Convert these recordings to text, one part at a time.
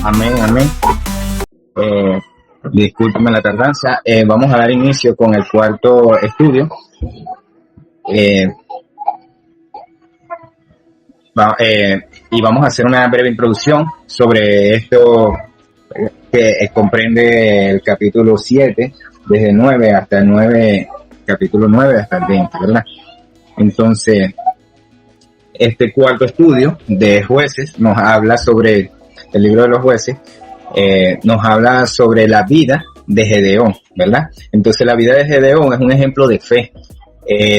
Amén, amén. Eh, Discúlpeme la tardanza. Vamos a dar inicio con el cuarto estudio. Eh, y vamos a hacer una breve introducción sobre esto que comprende el capítulo 7, desde el 9 hasta el 9, capítulo 9 hasta el 20, ¿verdad? Entonces, este cuarto estudio de Jueces nos habla sobre el libro de los Jueces, nos habla sobre la vida de Gedeón, ¿verdad? Entonces la vida de Gedeón es un ejemplo de fe,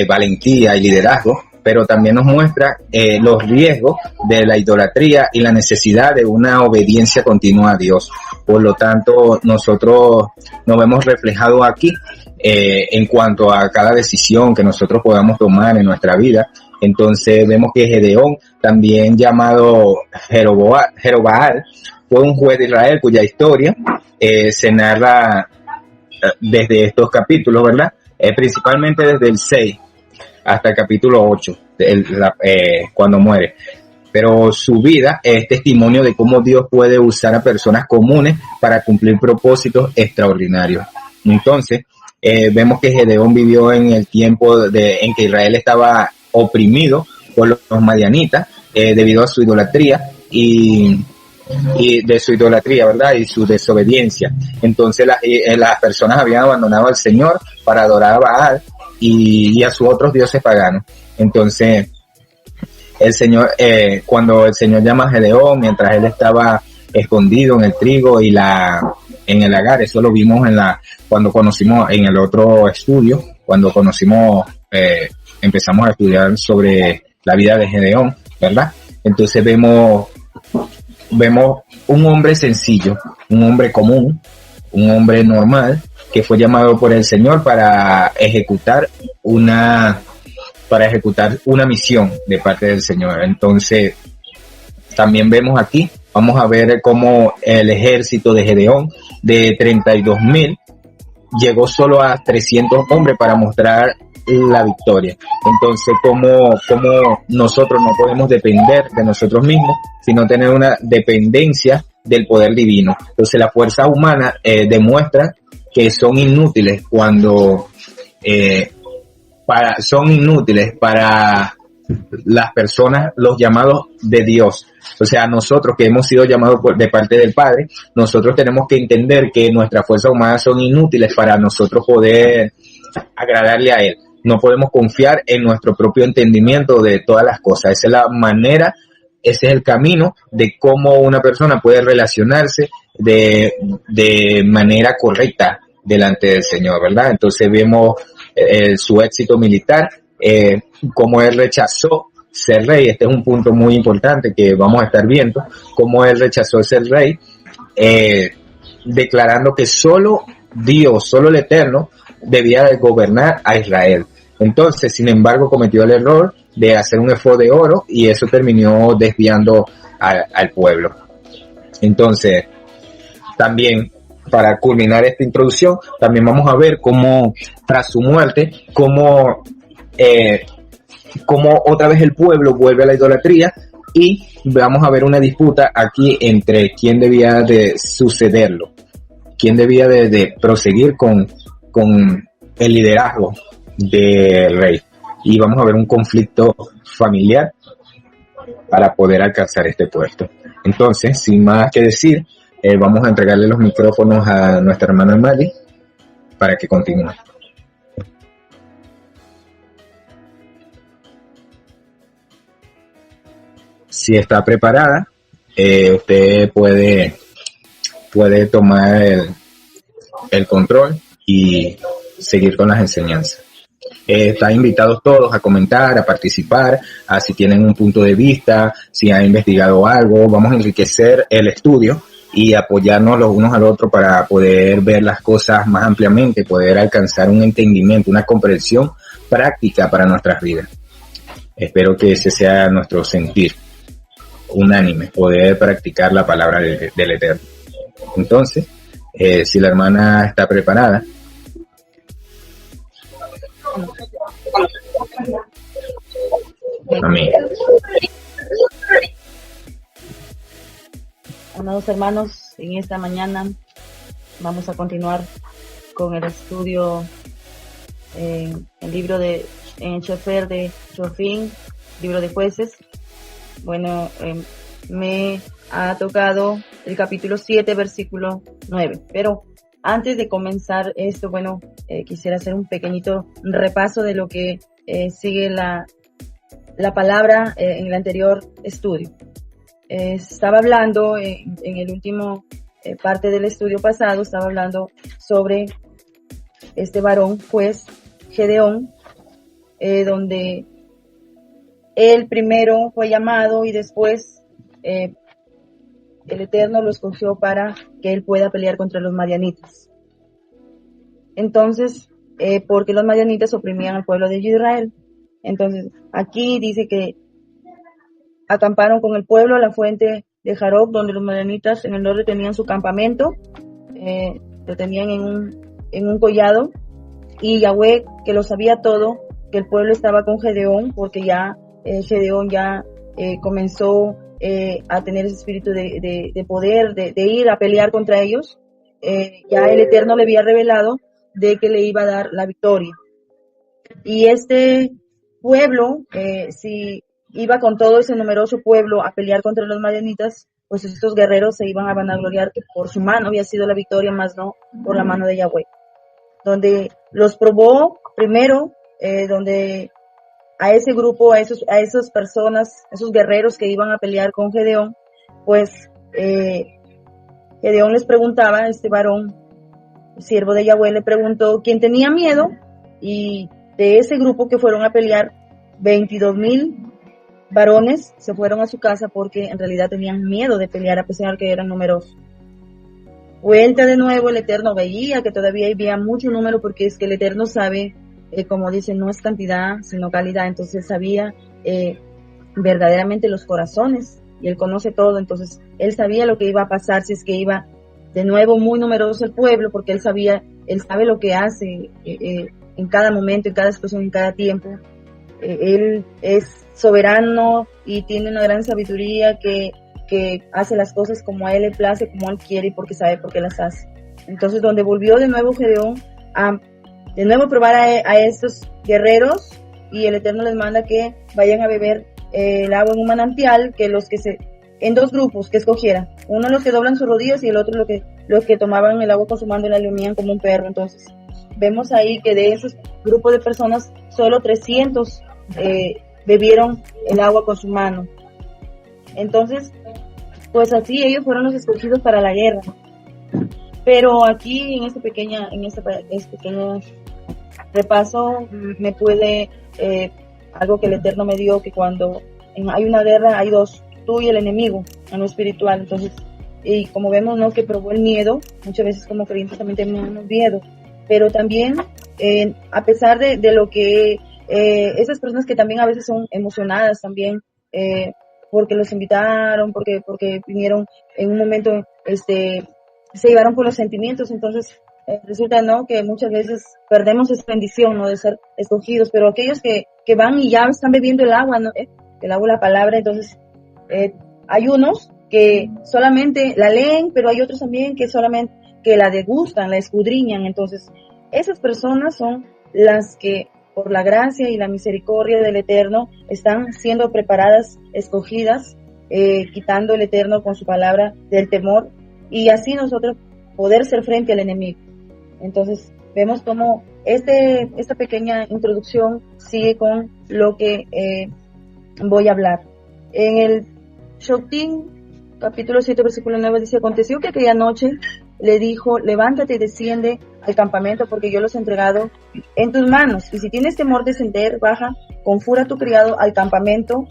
valentía y liderazgo, pero también nos muestra los riesgos de la idolatría y la necesidad de una obediencia continua a Dios. Por lo tanto, nosotros nos vemos reflejados aquí en cuanto a cada decisión que nosotros podamos tomar en nuestra vida. Entonces vemos que Gedeón, también llamado Jerobaal, fue un juez de Israel cuya historia se narra desde estos capítulos, ¿verdad? Principalmente desde el 6 hasta el capítulo 8, cuando muere. Pero su vida es testimonio de cómo Dios puede usar a personas comunes para cumplir propósitos extraordinarios. Entonces, vemos que Gedeón vivió en el tiempo en que Israel estaba oprimido por los madianitas debido a su idolatría y de su idolatría, ¿verdad? Y su desobediencia. Entonces las personas habían abandonado al Señor para adorar a Baal y a sus otros dioses paganos. Entonces el Señor, cuando el Señor llama a Gedeón, mientras él estaba escondido en el trigo y en el lagar, eso lo vimos cuando conocimos en el otro estudio, cuando empezamos a estudiar sobre la vida de Gedeón, ¿verdad? Entonces vemos un hombre sencillo, un hombre común, un hombre normal, que fue llamado por el Señor para ejecutar una misión de parte del Señor. Entonces, también vemos aquí, vamos a ver cómo el ejército de Gedeón de 32,000 llegó solo a 300 hombres para mostrar la victoria. Entonces, como nosotros no podemos depender de nosotros mismos, sino tener una dependencia del poder divino. Entonces, la fuerza humana demuestra que son inútiles son inútiles para las personas, los llamados de Dios. O sea, nosotros que hemos sido llamados de parte del Padre, nosotros tenemos que entender que nuestras fuerzas humanas son inútiles para nosotros poder agradarle a Él. No podemos confiar en nuestro propio entendimiento de todas las cosas. Esa es la manera, ese es el camino de cómo una persona puede relacionarse de manera correcta delante del Señor, ¿verdad? Entonces vemos su éxito militar, cómo él rechazó ser rey. Este es un punto muy importante que vamos a estar viendo, cómo él rechazó ser rey, declarando que solo Dios, solo el Eterno, debía de gobernar a Israel. Entonces, sin embargo, cometió el error de hacer un efod de oro y eso terminó desviando al pueblo. Entonces, también, para culminar esta introducción, también vamos a ver cómo tras su muerte, cómo otra vez el pueblo vuelve a la idolatría y vamos a ver una disputa aquí entre quién debía de sucederlo, quién debía de proseguir con el liderazgo del rey. Y vamos a ver un conflicto familiar para poder alcanzar este puesto. Entonces, sin más que decir, vamos a entregarle los micrófonos a nuestra hermana Mali para que continúe. Si está preparada, usted puede tomar el control y seguir con las enseñanzas. Están invitados todos a comentar, a participar, a si tienen un punto de vista, si han investigado algo. Vamos a enriquecer el estudio y apoyarnos los unos al otro para poder ver las cosas más ampliamente, poder alcanzar un entendimiento, una comprensión práctica para nuestras vidas. Espero que ese sea nuestro sentir unánime, poder practicar la palabra del Eterno. Entonces, si la hermana está preparada. Amén. Amados hermanos, en esta mañana vamos a continuar con el estudio en el libro de Sefer de Shofim, libro de Jueces. Bueno, me ha tocado el capítulo 7, versículo 9. Pero antes de comenzar esto, quisiera hacer un pequeñito repaso de lo que sigue la palabra en el anterior estudio. Estaba hablando en el último parte del estudio pasado, estaba hablando sobre este varón, pues Gedeón, donde él primero fue llamado y después el Eterno lo escogió para que él pueda pelear contra los madianitas. Entonces, porque los madianitas oprimían al pueblo de Israel. Entonces, aquí dice que acamparon con el pueblo a la fuente de Jaroc, donde los madianitas en el norte tenían su campamento, lo tenían en un collado, y Yahweh, que lo sabía todo, que el pueblo estaba con Gedeón, porque ya Gedeón ya comenzó a tener ese espíritu de poder, de ir a pelear contra ellos. Ya el Eterno le había revelado de que le iba a dar la victoria. Y este pueblo, si iba con todo ese numeroso pueblo a pelear contra los madianitas, pues estos guerreros se iban a vanagloriar que por su mano había sido la victoria, más no por la mano de Yahweh. Donde los probó primero, donde a ese grupo, a esas personas, esos guerreros que iban a pelear con Gedeón, pues Gedeón les preguntaba, este varón, siervo de Yahweh, le preguntó quién tenía miedo, y de ese grupo que fueron a pelear, 22,000 varones se fueron a su casa porque en realidad tenían miedo de pelear a pesar que eran numerosos. Vuelta de nuevo, el Eterno veía que todavía había mucho número, porque es que el Eterno sabe, como dice, no es cantidad sino calidad. Entonces sabía verdaderamente los corazones, y Él conoce todo. Entonces Él sabía lo que iba a pasar si es que iba de nuevo muy numeroso el pueblo, porque Él sabe lo que hace en cada momento, en cada situación, en cada tiempo. Él es soberano y tiene una gran sabiduría que hace las cosas como a Él le place, como Él quiere, y porque sabe por qué las hace. Entonces, donde volvió de nuevo Gedeón a de nuevo probar a estos guerreros, y el Eterno les manda que vayan a beber el agua en un manantial, que en dos grupos que escogieran, uno los que doblan sus rodillas y el otro los que tomaban el agua con su mano y la lamían como un perro. Entonces vemos ahí que de esos grupos de personas solo 300 bebieron el agua con su mano. Entonces, pues así ellos fueron los escogidos para la guerra. Pero aquí en este pequeño repaso me puede algo que el Eterno me dio, que cuando hay una guerra hay dos, tú y el enemigo en lo espiritual. Entonces, y como vemos, ¿no?, que probó el miedo, muchas veces como creyentes también tenemos miedo, pero también a pesar de lo que esas personas que también a veces son emocionadas también, porque los invitaron, porque vinieron en un momento, se llevaron por los sentimientos. Entonces resulta, ¿no?, que muchas veces perdemos esa bendición, ¿no?, de ser escogidos. Pero aquellos que van y ya están bebiendo el agua, ¿no?, el agua, la palabra, entonces hay unos que solamente la leen, pero hay otros también que solamente que la degustan, la escudriñan. Entonces esas personas son las que por la gracia y la misericordia del Eterno están siendo preparadas, escogidas, quitando el Eterno con su palabra del temor, y así nosotros poder ser frente al enemigo. Entonces vemos cómo esta pequeña introducción sigue con lo que voy a hablar. En el Shoftim, capítulo 7, versículo 9, dice: aconteció que aquella noche le dijo: levántate y desciende al campamento, porque yo los he entregado en tus manos. Y si tienes temor de descender, baja con furia a tu criado al campamento,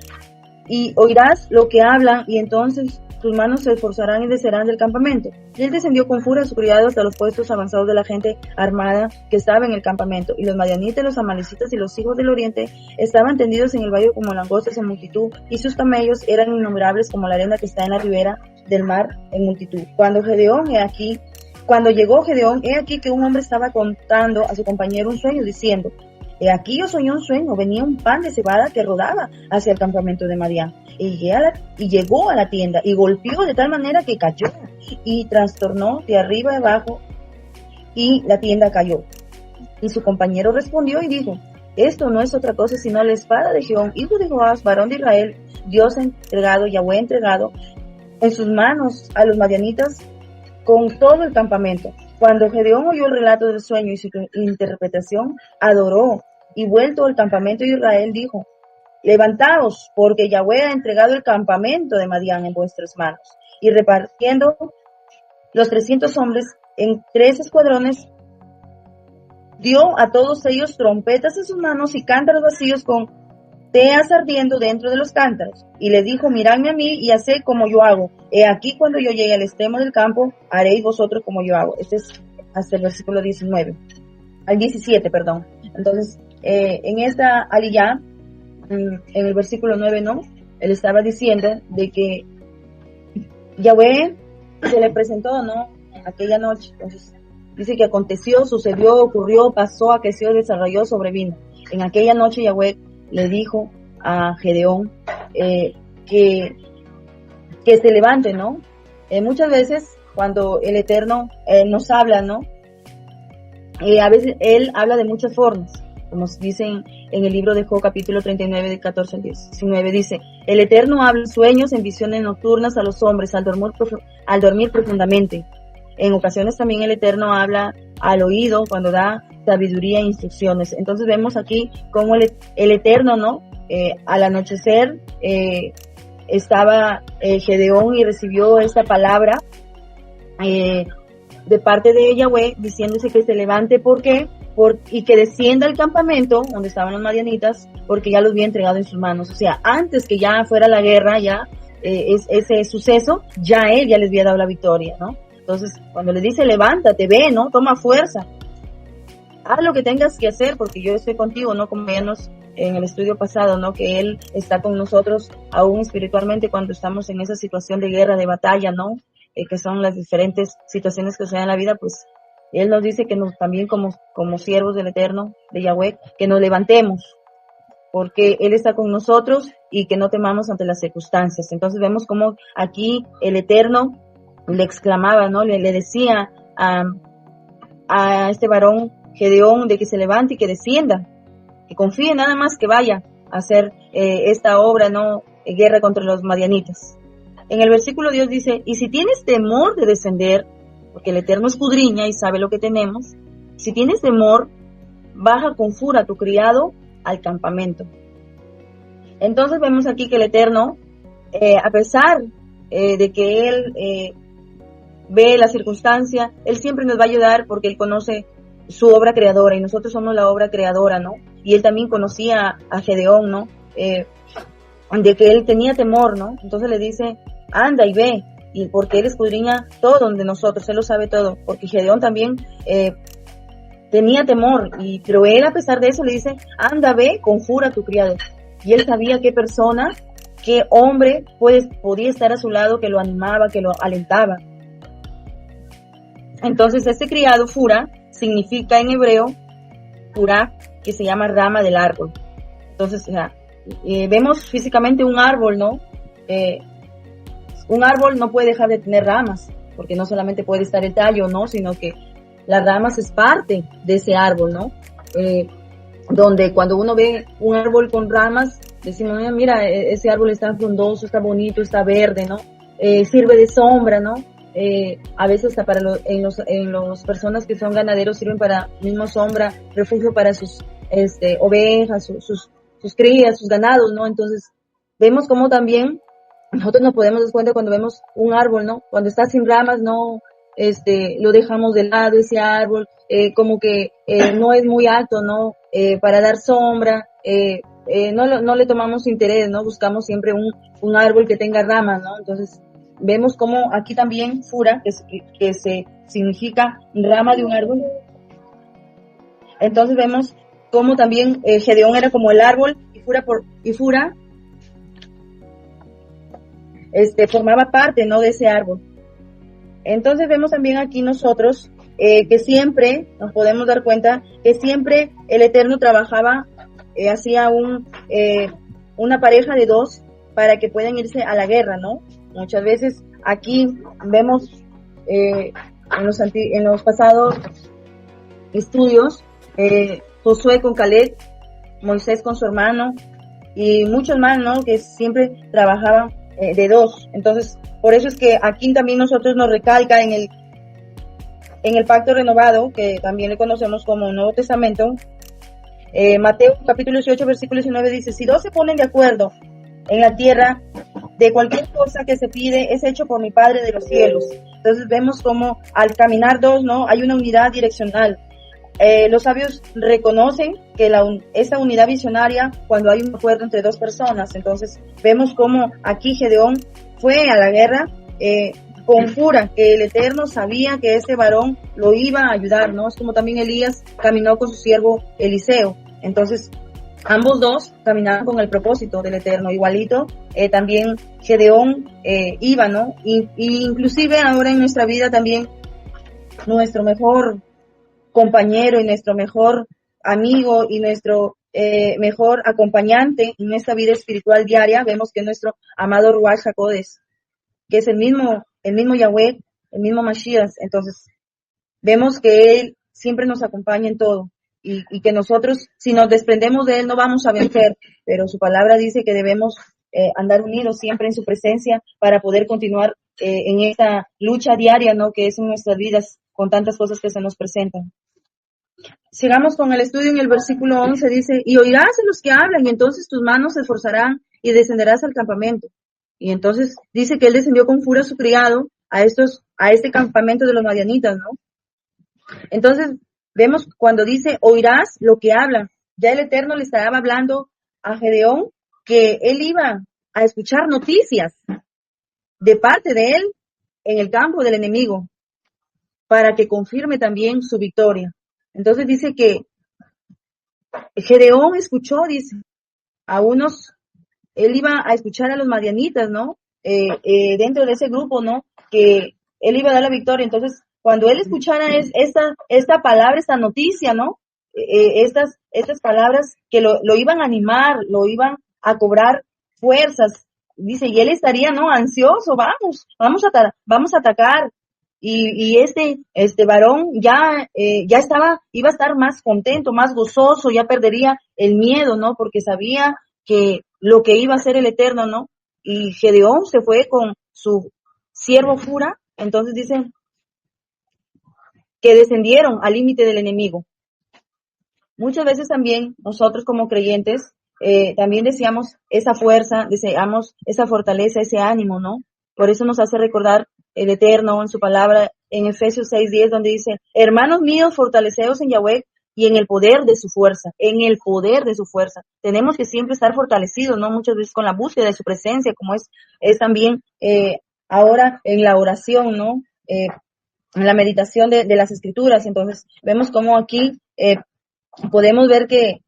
y oirás lo que hablan, y entonces tus manos se esforzarán y descerán del campamento. Y él descendió con furia a su criado hasta los puestos avanzados de la gente armada que estaba en el campamento. Y los madianitas, los amalecitas y los hijos del oriente estaban tendidos en el valle como langostas en multitud, y sus camellos eran innumerables como la arena que está en la ribera del mar en multitud. Cuando llegó Gedeón, he aquí que un hombre estaba contando a su compañero un sueño, diciendo: He aquí yo soñé un sueño, venía un pan de cebada que rodaba hacia el campamento de Madián. Y llegó a la tienda y golpeó de tal manera que cayó y trastornó de arriba a abajo y la tienda cayó. Y su compañero respondió y dijo, esto no es otra cosa sino la espada de Jehová, hijo de Joás, varón de Israel, Dios ha entregado, Yahweh ha entregado en sus manos a los madianitas con todo el campamento. Cuando Gedeón oyó el relato del sueño y su interpretación, adoró, y vuelto al campamento de Israel dijo, levantaos, porque Yahweh ha entregado el campamento de Madián en vuestras manos. Y repartiendo los 300 hombres en 3 escuadrones, dio a todos ellos trompetas en sus manos y cántaros vacíos con teas ardiendo dentro de los cántaros. Y les dijo, miradme a mí y haced como yo hago. He aquí cuando yo llegue al extremo del campo, haréis vosotros como yo hago. Este es hasta el versículo 17, perdón. Entonces, en esta aliyá, en el versículo 9, ¿no? Él estaba diciendo de que Yahweh se le presentó, ¿no? Aquella noche. Entonces, dice que aconteció, sucedió, ocurrió, pasó, aqueció, desarrolló, sobrevino. En aquella noche Yahweh le dijo a Gedeón que se levante, ¿no? Muchas veces cuando el Eterno nos habla, ¿no? A veces Él habla de muchas formas, como dicen en el libro de Job, capítulo 39, de 14 al 19, dice, el Eterno habla en sueños, en visiones nocturnas a los hombres, al dormir profundamente. En ocasiones también el Eterno habla al oído cuando da sabiduría e instrucciones. Entonces vemos aquí cómo el Eterno, ¿no? Al anochecer estaba Gedeón y recibió esta palabra de parte de Yahweh diciéndose que se levante, ¿por qué? Y que descienda al campamento donde estaban los madianitas, porque ya los había entregado en sus manos. O sea, antes que ya fuera la guerra, ya ese suceso, ya él ya les había dado la victoria, ¿no? Entonces, cuando le dice, levántate, ve, ¿no? Toma fuerza. Haz lo que tengas que hacer, porque yo estoy contigo, ¿no? Como veíamos en el estudio pasado, ¿no? Que Él está con nosotros aún espiritualmente cuando estamos en esa situación de guerra, de batalla, ¿no? Que son las diferentes situaciones que se dan en la vida, pues Él nos dice que también como siervos del Eterno, de Yahweh, que nos levantemos, porque Él está con nosotros y que no temamos ante las circunstancias. Entonces vemos cómo aquí el Eterno le exclamaba, ¿no? Le decía a este varón Gedeón de que se levante y que descienda, que confíe nada más que vaya a hacer esta obra, ¿no? Guerra contra los madianitas. En el versículo Dios dice, y si tienes temor de descender, porque el Eterno escudriña y sabe lo que tenemos, si tienes temor, baja con furia a tu criado al campamento. Entonces vemos aquí que el Eterno, a pesar de que Él ve la circunstancia, Él siempre nos va a ayudar porque Él conoce su obra creadora y nosotros somos la obra creadora, ¿no? Y Él también conocía a Gedeón, ¿no? De que él tenía temor, ¿no? Entonces le dice, anda y ve, y porque Él escudriña todo de nosotros, Él lo sabe todo, porque Gedeón también tenía temor, pero Él a pesar de eso le dice, anda, ve, conjura a tu criado. Y Él sabía qué persona, qué hombre podía estar a su lado, que lo animaba, que lo alentaba. Entonces este criado, Fura, significa en hebreo, Fura, que se llama rama del árbol. Entonces, o sea, vemos físicamente un árbol, ¿no? Un árbol no puede dejar de tener ramas, porque no solamente puede estar el tallo, ¿no? Sino que las ramas es parte de ese árbol, ¿no? Donde cuando uno ve un árbol con ramas, decimos, mira, ese árbol está frondoso, está bonito, está verde, ¿no? Sirve de sombra, ¿no? A veces hasta en los personas que son ganaderos sirven para misma sombra, refugio para sus ovejas, sus crías, sus ganados, ¿no? Entonces vemos cómo también nosotros nos podemos dar cuenta cuando vemos un árbol, ¿no? Cuando está sin ramas, no, lo dejamos de lado ese árbol, como que no es muy alto, ¿no? Para dar sombra, no le tomamos interés, ¿no? Buscamos siempre un árbol que tenga ramas, ¿no? Entonces vemos como aquí también Fura, que se significa rama de un árbol. Entonces vemos cómo también Gedeón era como el árbol y Fura formaba parte, ¿no? De ese árbol. Entonces vemos también aquí nosotros que siempre, nos podemos dar cuenta, que siempre el Eterno trabajaba, hacía una pareja de dos para que puedan irse a la guerra, ¿no? Muchas veces aquí vemos en los pasados estudios, Josué con Caleb, Moisés con su hermano y muchos más, ¿no? Que siempre trabajaban de dos. Entonces, por eso es que aquí también nosotros nos recalca en el pacto renovado, que también le conocemos como Nuevo Testamento, Mateo capítulo 18 versículo 19 dice, si dos se ponen de acuerdo en la tierra, de cualquier cosa que se pide es hecho por mi Padre de los cielos. Entonces vemos como al caminar dos, ¿no? Hay una unidad direccional. Los sabios reconocen que esa unidad visionaria cuando hay un acuerdo entre dos personas. Entonces vemos como aquí Gedeón fue a la guerra con cura, que el Eterno sabía que este varón lo iba a ayudar, ¿no? Es como también Elías caminó con su siervo Eliseo. Entonces ambos dos caminaban con el propósito del Eterno, igualito. También Gedeón iba, ¿no? Y inclusive ahora en nuestra vida también nuestro mejor compañero y nuestro mejor amigo y nuestro mejor acompañante en nuestra vida espiritual diaria, vemos que nuestro amado Ruach HaKodesh, que es el mismo Yahweh, el mismo Mashiach. Entonces vemos que Él siempre nos acompaña en todo y que nosotros, si nos desprendemos de Él, no vamos a vencer, pero su palabra dice que debemos andar unidos siempre en su presencia para poder continuar en esta lucha diaria, ¿no? Que es en nuestras vidas con tantas cosas que se nos presentan. Sigamos con el estudio. En el versículo 11 dice, y oirás a los que hablan, y entonces tus manos se esforzarán y descenderás al campamento. Y entonces dice que él descendió con furia a su criado a este campamento de los madianitas, ¿no? Entonces vemos cuando dice, oirás lo que hablan. Ya el Eterno le estaba hablando a Gedeón que él iba a escuchar noticias de parte de él en el campo del enemigo para que confirme también su victoria. Entonces dice que Gedeón escuchó, dice, él iba a escuchar a los madianitas, ¿no? Dentro de ese grupo, ¿no? Que él iba a dar la victoria. Entonces, cuando él escuchara esta palabra, esta noticia, ¿no? Estas palabras que lo iban a animar, lo iban a cobrar fuerzas. Dice, y él estaría, ¿no? Ansioso, vamos a atacar. Y este varón iba a estar más contento, más gozoso, ya perdería el miedo, ¿no? Porque sabía que lo que iba a hacer el Eterno, ¿no? Y Gedeón se fue con su siervo Fura. Entonces dicen que descendieron al límite del enemigo. Muchas veces también nosotros como creyentes también deseamos esa fuerza, deseamos esa fortaleza, ese ánimo, ¿no? Por eso nos hace recordar el Eterno en su palabra en Efesios 6:10, donde dice, hermanos míos, fortaleceos en Yahweh y en el poder de su fuerza, en el poder de su fuerza. Tenemos que siempre estar fortalecidos, ¿no? Muchas veces con la búsqueda de su presencia, como es también ahora en la oración, ¿no? En la meditación de las Escrituras. Entonces, vemos cómo aquí podemos ver que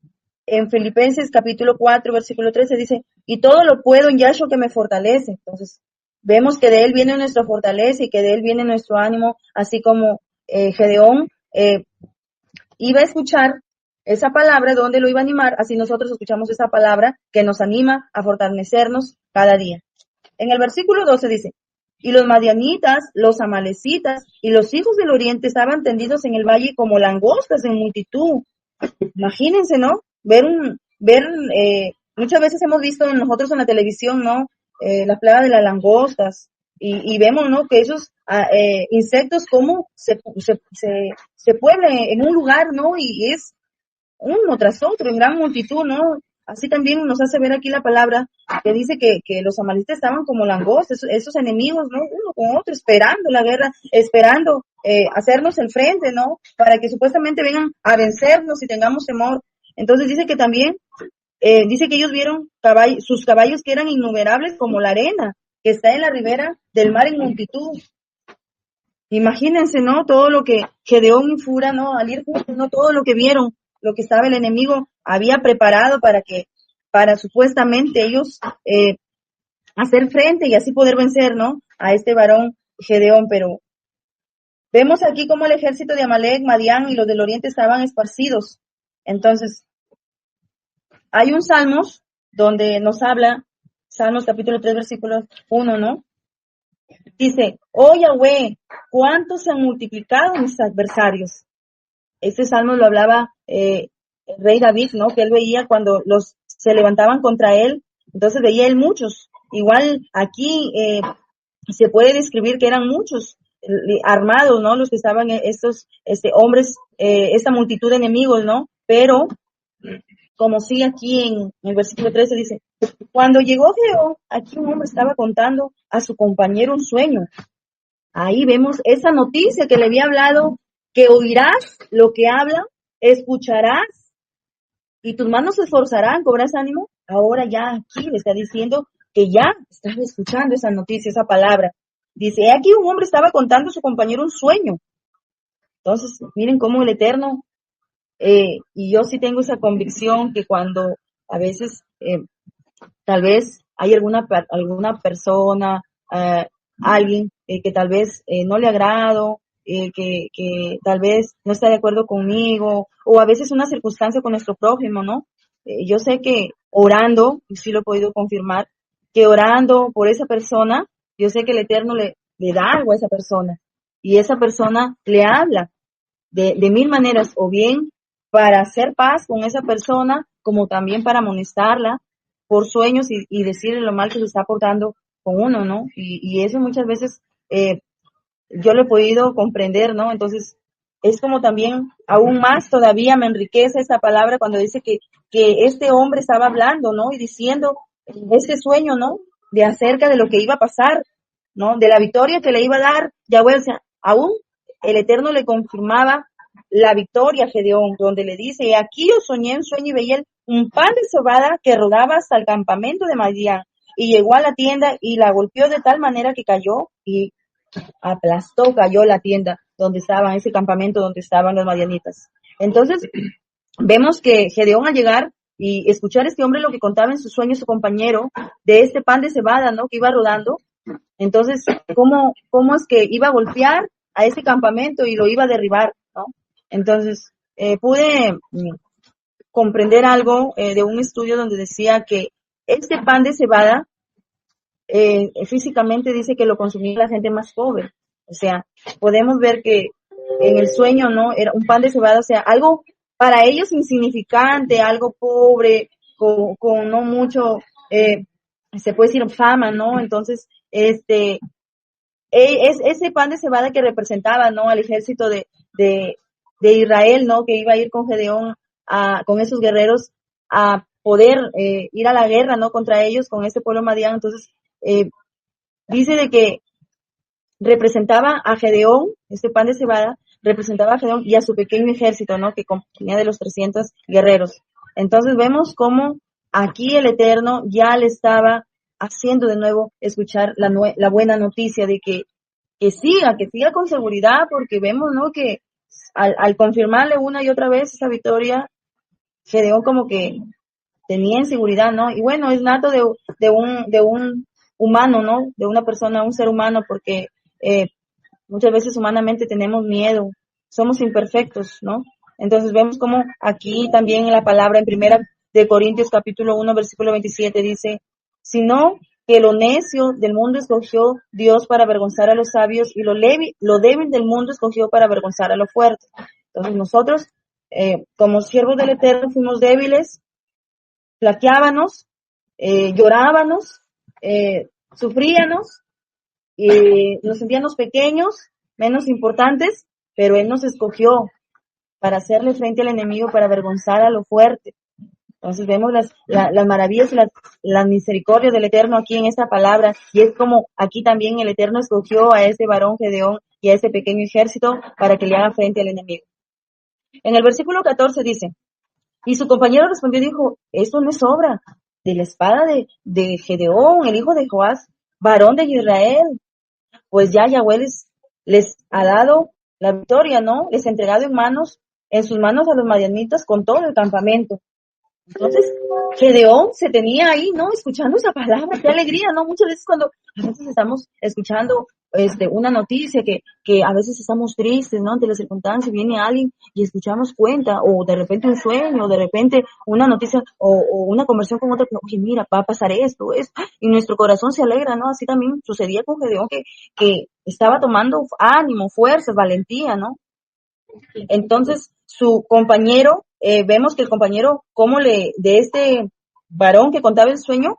en Filipenses capítulo 4, versículo 13 dice, y todo lo puedo en Yahshua que me fortalece. Entonces, vemos que de él viene nuestra fortaleza y que de él viene nuestro ánimo, así como Gedeón iba a escuchar esa palabra donde lo iba a animar, así nosotros escuchamos esa palabra que nos anima a fortalecernos cada día. En el versículo 12 dice, y los madianitas, los amalecitas y los hijos del oriente estaban tendidos en el valle como langostas en multitud. Imagínense, ¿no? Muchas veces hemos visto nosotros en la televisión, ¿no? La plaga de las langostas y vemos, ¿no? Que esos insectos como se pueblan en un lugar, ¿no? Y es uno tras otro en gran multitud, ¿no? Así también nos hace ver aquí la palabra que dice que los amalecitas estaban como langostas, esos enemigos, ¿no? Uno con otro, esperando la guerra, esperando hacernos el frente, ¿no? Para que supuestamente vengan a vencernos y tengamos temor. Entonces dice que también, dice que ellos vieron sus caballos que eran innumerables como la arena que está en la ribera del mar en multitud. Imagínense, ¿no? Todo lo que Gedeón y Fura, ¿no? Al ir juntos, ¿no? Todo lo que vieron, lo que estaba el enemigo había preparado para supuestamente ellos hacer frente y así poder vencer, ¿no? A este varón Gedeón, pero Vemos aquí cómo el ejército de Amalek, Madián y los del oriente estaban esparcidos. Entonces, hay un Salmos donde nos habla, Salmos capítulo 3, versículo 1, ¿no? Dice, oh Yahweh, ¿cuántos se han multiplicado mis adversarios? Este salmo lo hablaba el rey David, ¿no? Que él veía cuando los se levantaban contra él, entonces veía él muchos. Igual aquí se puede describir que eran muchos armados, ¿no? Los que estaban estos hombres, esta multitud de enemigos, ¿no? Pero como sí aquí en el versículo 13 dice, cuando llegó Gedeón, aquí un hombre estaba contando a su compañero un sueño. Ahí vemos esa noticia que le había hablado, que oirás lo que habla, escucharás y tus manos se esforzarán, cobrarás ánimo. Ahora ya aquí le está diciendo que ya estás escuchando esa noticia, esa palabra. Dice, aquí un hombre estaba contando a su compañero un sueño. Entonces, miren cómo el Eterno, y yo sí tengo esa convicción que cuando a veces tal vez hay alguna persona, alguien que tal vez no le agrado, que tal vez no está de acuerdo conmigo, o a veces una circunstancia con nuestro prójimo, ¿no? Yo sé que orando, y sí lo he podido confirmar, que orando por esa persona, yo sé que el Eterno le da algo a esa persona, y esa persona le habla de mil maneras, o bien para hacer paz con esa persona, como también para amonestarla por sueños y decirle lo mal que se está portando con uno, ¿no? Y eso muchas veces yo lo he podido comprender, ¿no? Entonces, es como también aún más todavía me enriquece esa palabra cuando dice que este hombre estaba hablando, ¿no? Y diciendo este sueño, ¿no? De acerca de lo que iba a pasar, ¿no? De la victoria que le iba a dar Yahweh. O sea, aún el Eterno le confirmaba la victoria a Gedeón, donde le dice, aquí yo soñé un sueño y veía un pan de cebada que rodaba hasta el campamento de Madián, y llegó a la tienda y la golpeó de tal manera que cayó y aplastó, cayó la tienda donde estaban, ese campamento donde estaban los madianitas. Entonces, vemos que Gedeón al llegar y escuchar a este hombre lo que contaba en su sueño su compañero de este pan de cebada, ¿no? Que iba rodando. Entonces, ¿cómo es que iba a golpear a ese campamento y lo iba a derribar, ¿no? Entonces, pude comprender algo de un estudio donde decía que este pan de cebada físicamente dice que lo consumía la gente más pobre. O sea, podemos ver que en el sueño, ¿no? Era un pan de cebada, o sea, algo para ellos insignificante, algo pobre, con no mucho, se puede decir fama, ¿no? Entonces, es ese pan de cebada que representaba, ¿no? Al ejército de Israel, ¿no? Que iba a ir con Gedeón, con esos guerreros, a poder ir a la guerra, ¿no? Contra ellos, con ese pueblo madián. Entonces, dice de que representaba a Gedeón, este pan de cebada, representaba a Gedeón y a su pequeño ejército, ¿no? Que componía de los 300 guerreros. Entonces vemos cómo aquí el Eterno ya le estaba haciendo de nuevo escuchar la buena noticia de que siga con seguridad, porque vemos, ¿no? Que al confirmarle una y otra vez esa victoria, Gedeón como que tenía inseguridad, ¿no? Y bueno, es nato de un humano, ¿no? De una persona, un ser humano, porque muchas veces humanamente tenemos miedo, somos imperfectos, ¿no? Entonces vemos como aquí también en la palabra en primera de Corintios capítulo 1 versículo 27 dice, sino que lo necio del mundo escogió Dios para avergonzar a los sabios y lo débil del mundo escogió para avergonzar a lo fuerte. Entonces nosotros, como siervos del Eterno, fuimos débiles, flaqueábamos, llorábamos, sufríamos, y nos sentíamos pequeños, menos importantes, pero Él nos escogió para hacerle frente al enemigo, para avergonzar a lo fuerte. Entonces vemos las maravillas y las misericordias del Eterno aquí en esta palabra, y es como aquí también el Eterno escogió a ese varón Gedeón y a ese pequeño ejército para que le haga frente al enemigo. En el versículo 14 dice, y su compañero respondió y dijo, esto no es obra de la espada de Gedeón, el hijo de Joás, varón de Israel, pues ya Yahweh les ha dado la victoria, ¿no? Les ha entregado en sus manos a los madianitas con todo el campamento. Entonces, Gedeón se tenía ahí, ¿no? Escuchando esa palabra, qué alegría, ¿no? Muchas veces cuando a veces estamos escuchando una noticia que a veces estamos tristes, ¿no? Ante las circunstancias, viene alguien y escuchamos cuenta, o de repente un sueño, o de repente una noticia, o una conversación con otra, oye, mira, va a pasar esto, y nuestro corazón se alegra, ¿no? Así también sucedía con Gedeón, que estaba tomando ánimo, fuerzas, valentía, ¿no? Entonces, su compañero, vemos que el compañero, de este varón que contaba el sueño,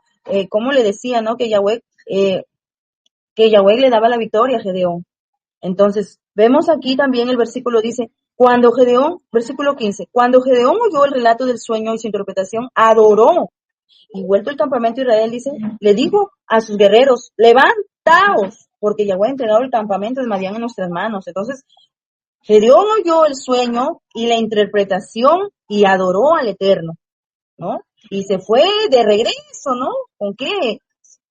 cómo le decía, ¿no? Que Yahweh le daba la victoria a Gedeón. Entonces, vemos aquí también el versículo dice, versículo 15, cuando Gedeón oyó el relato del sueño y su interpretación, adoró. Y vuelto el campamento de Israel, dice, le dijo a sus guerreros, levantaos, porque Yahweh ha entregado el campamento de Madián en nuestras manos. Entonces, Gedeón oyó el sueño y la interpretación y adoró al Eterno, ¿no? Y se fue de regreso, ¿no? ¿Con qué?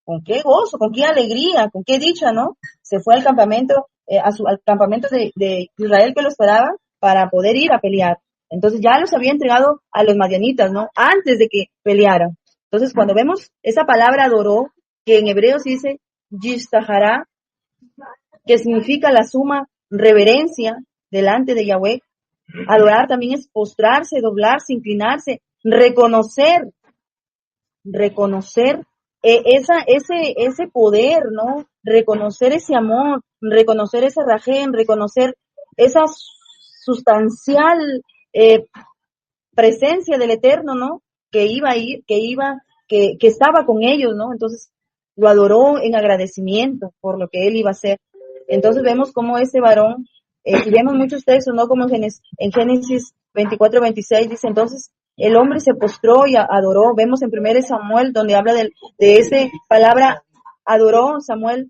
¿Con qué gozo? ¿Con qué alegría? ¿Con qué dicha, no? Se fue al campamento, al campamento de Israel que lo esperaba para poder ir a pelear. Entonces ya los había entregado a los madianitas, ¿no? Antes de que pelearan. Entonces cuando vemos esa palabra adoró, que en hebreo se dice yistahara, que significa la suma reverencia delante de Yahweh. Adorar también es postrarse, doblarse, inclinarse, reconocer ese poder, ¿no? Reconocer ese amor, reconocer ese rajén, reconocer esa sustancial presencia del Eterno, ¿no? Que estaba con ellos, ¿no? Entonces lo adoró en agradecimiento por lo que él iba a hacer. Entonces vemos cómo ese varón, y vemos muchos textos, ¿no? Como en Génesis 24-26 dice, entonces el hombre se postró y adoró. Vemos en 1 Samuel, donde habla de esa palabra adoró Samuel.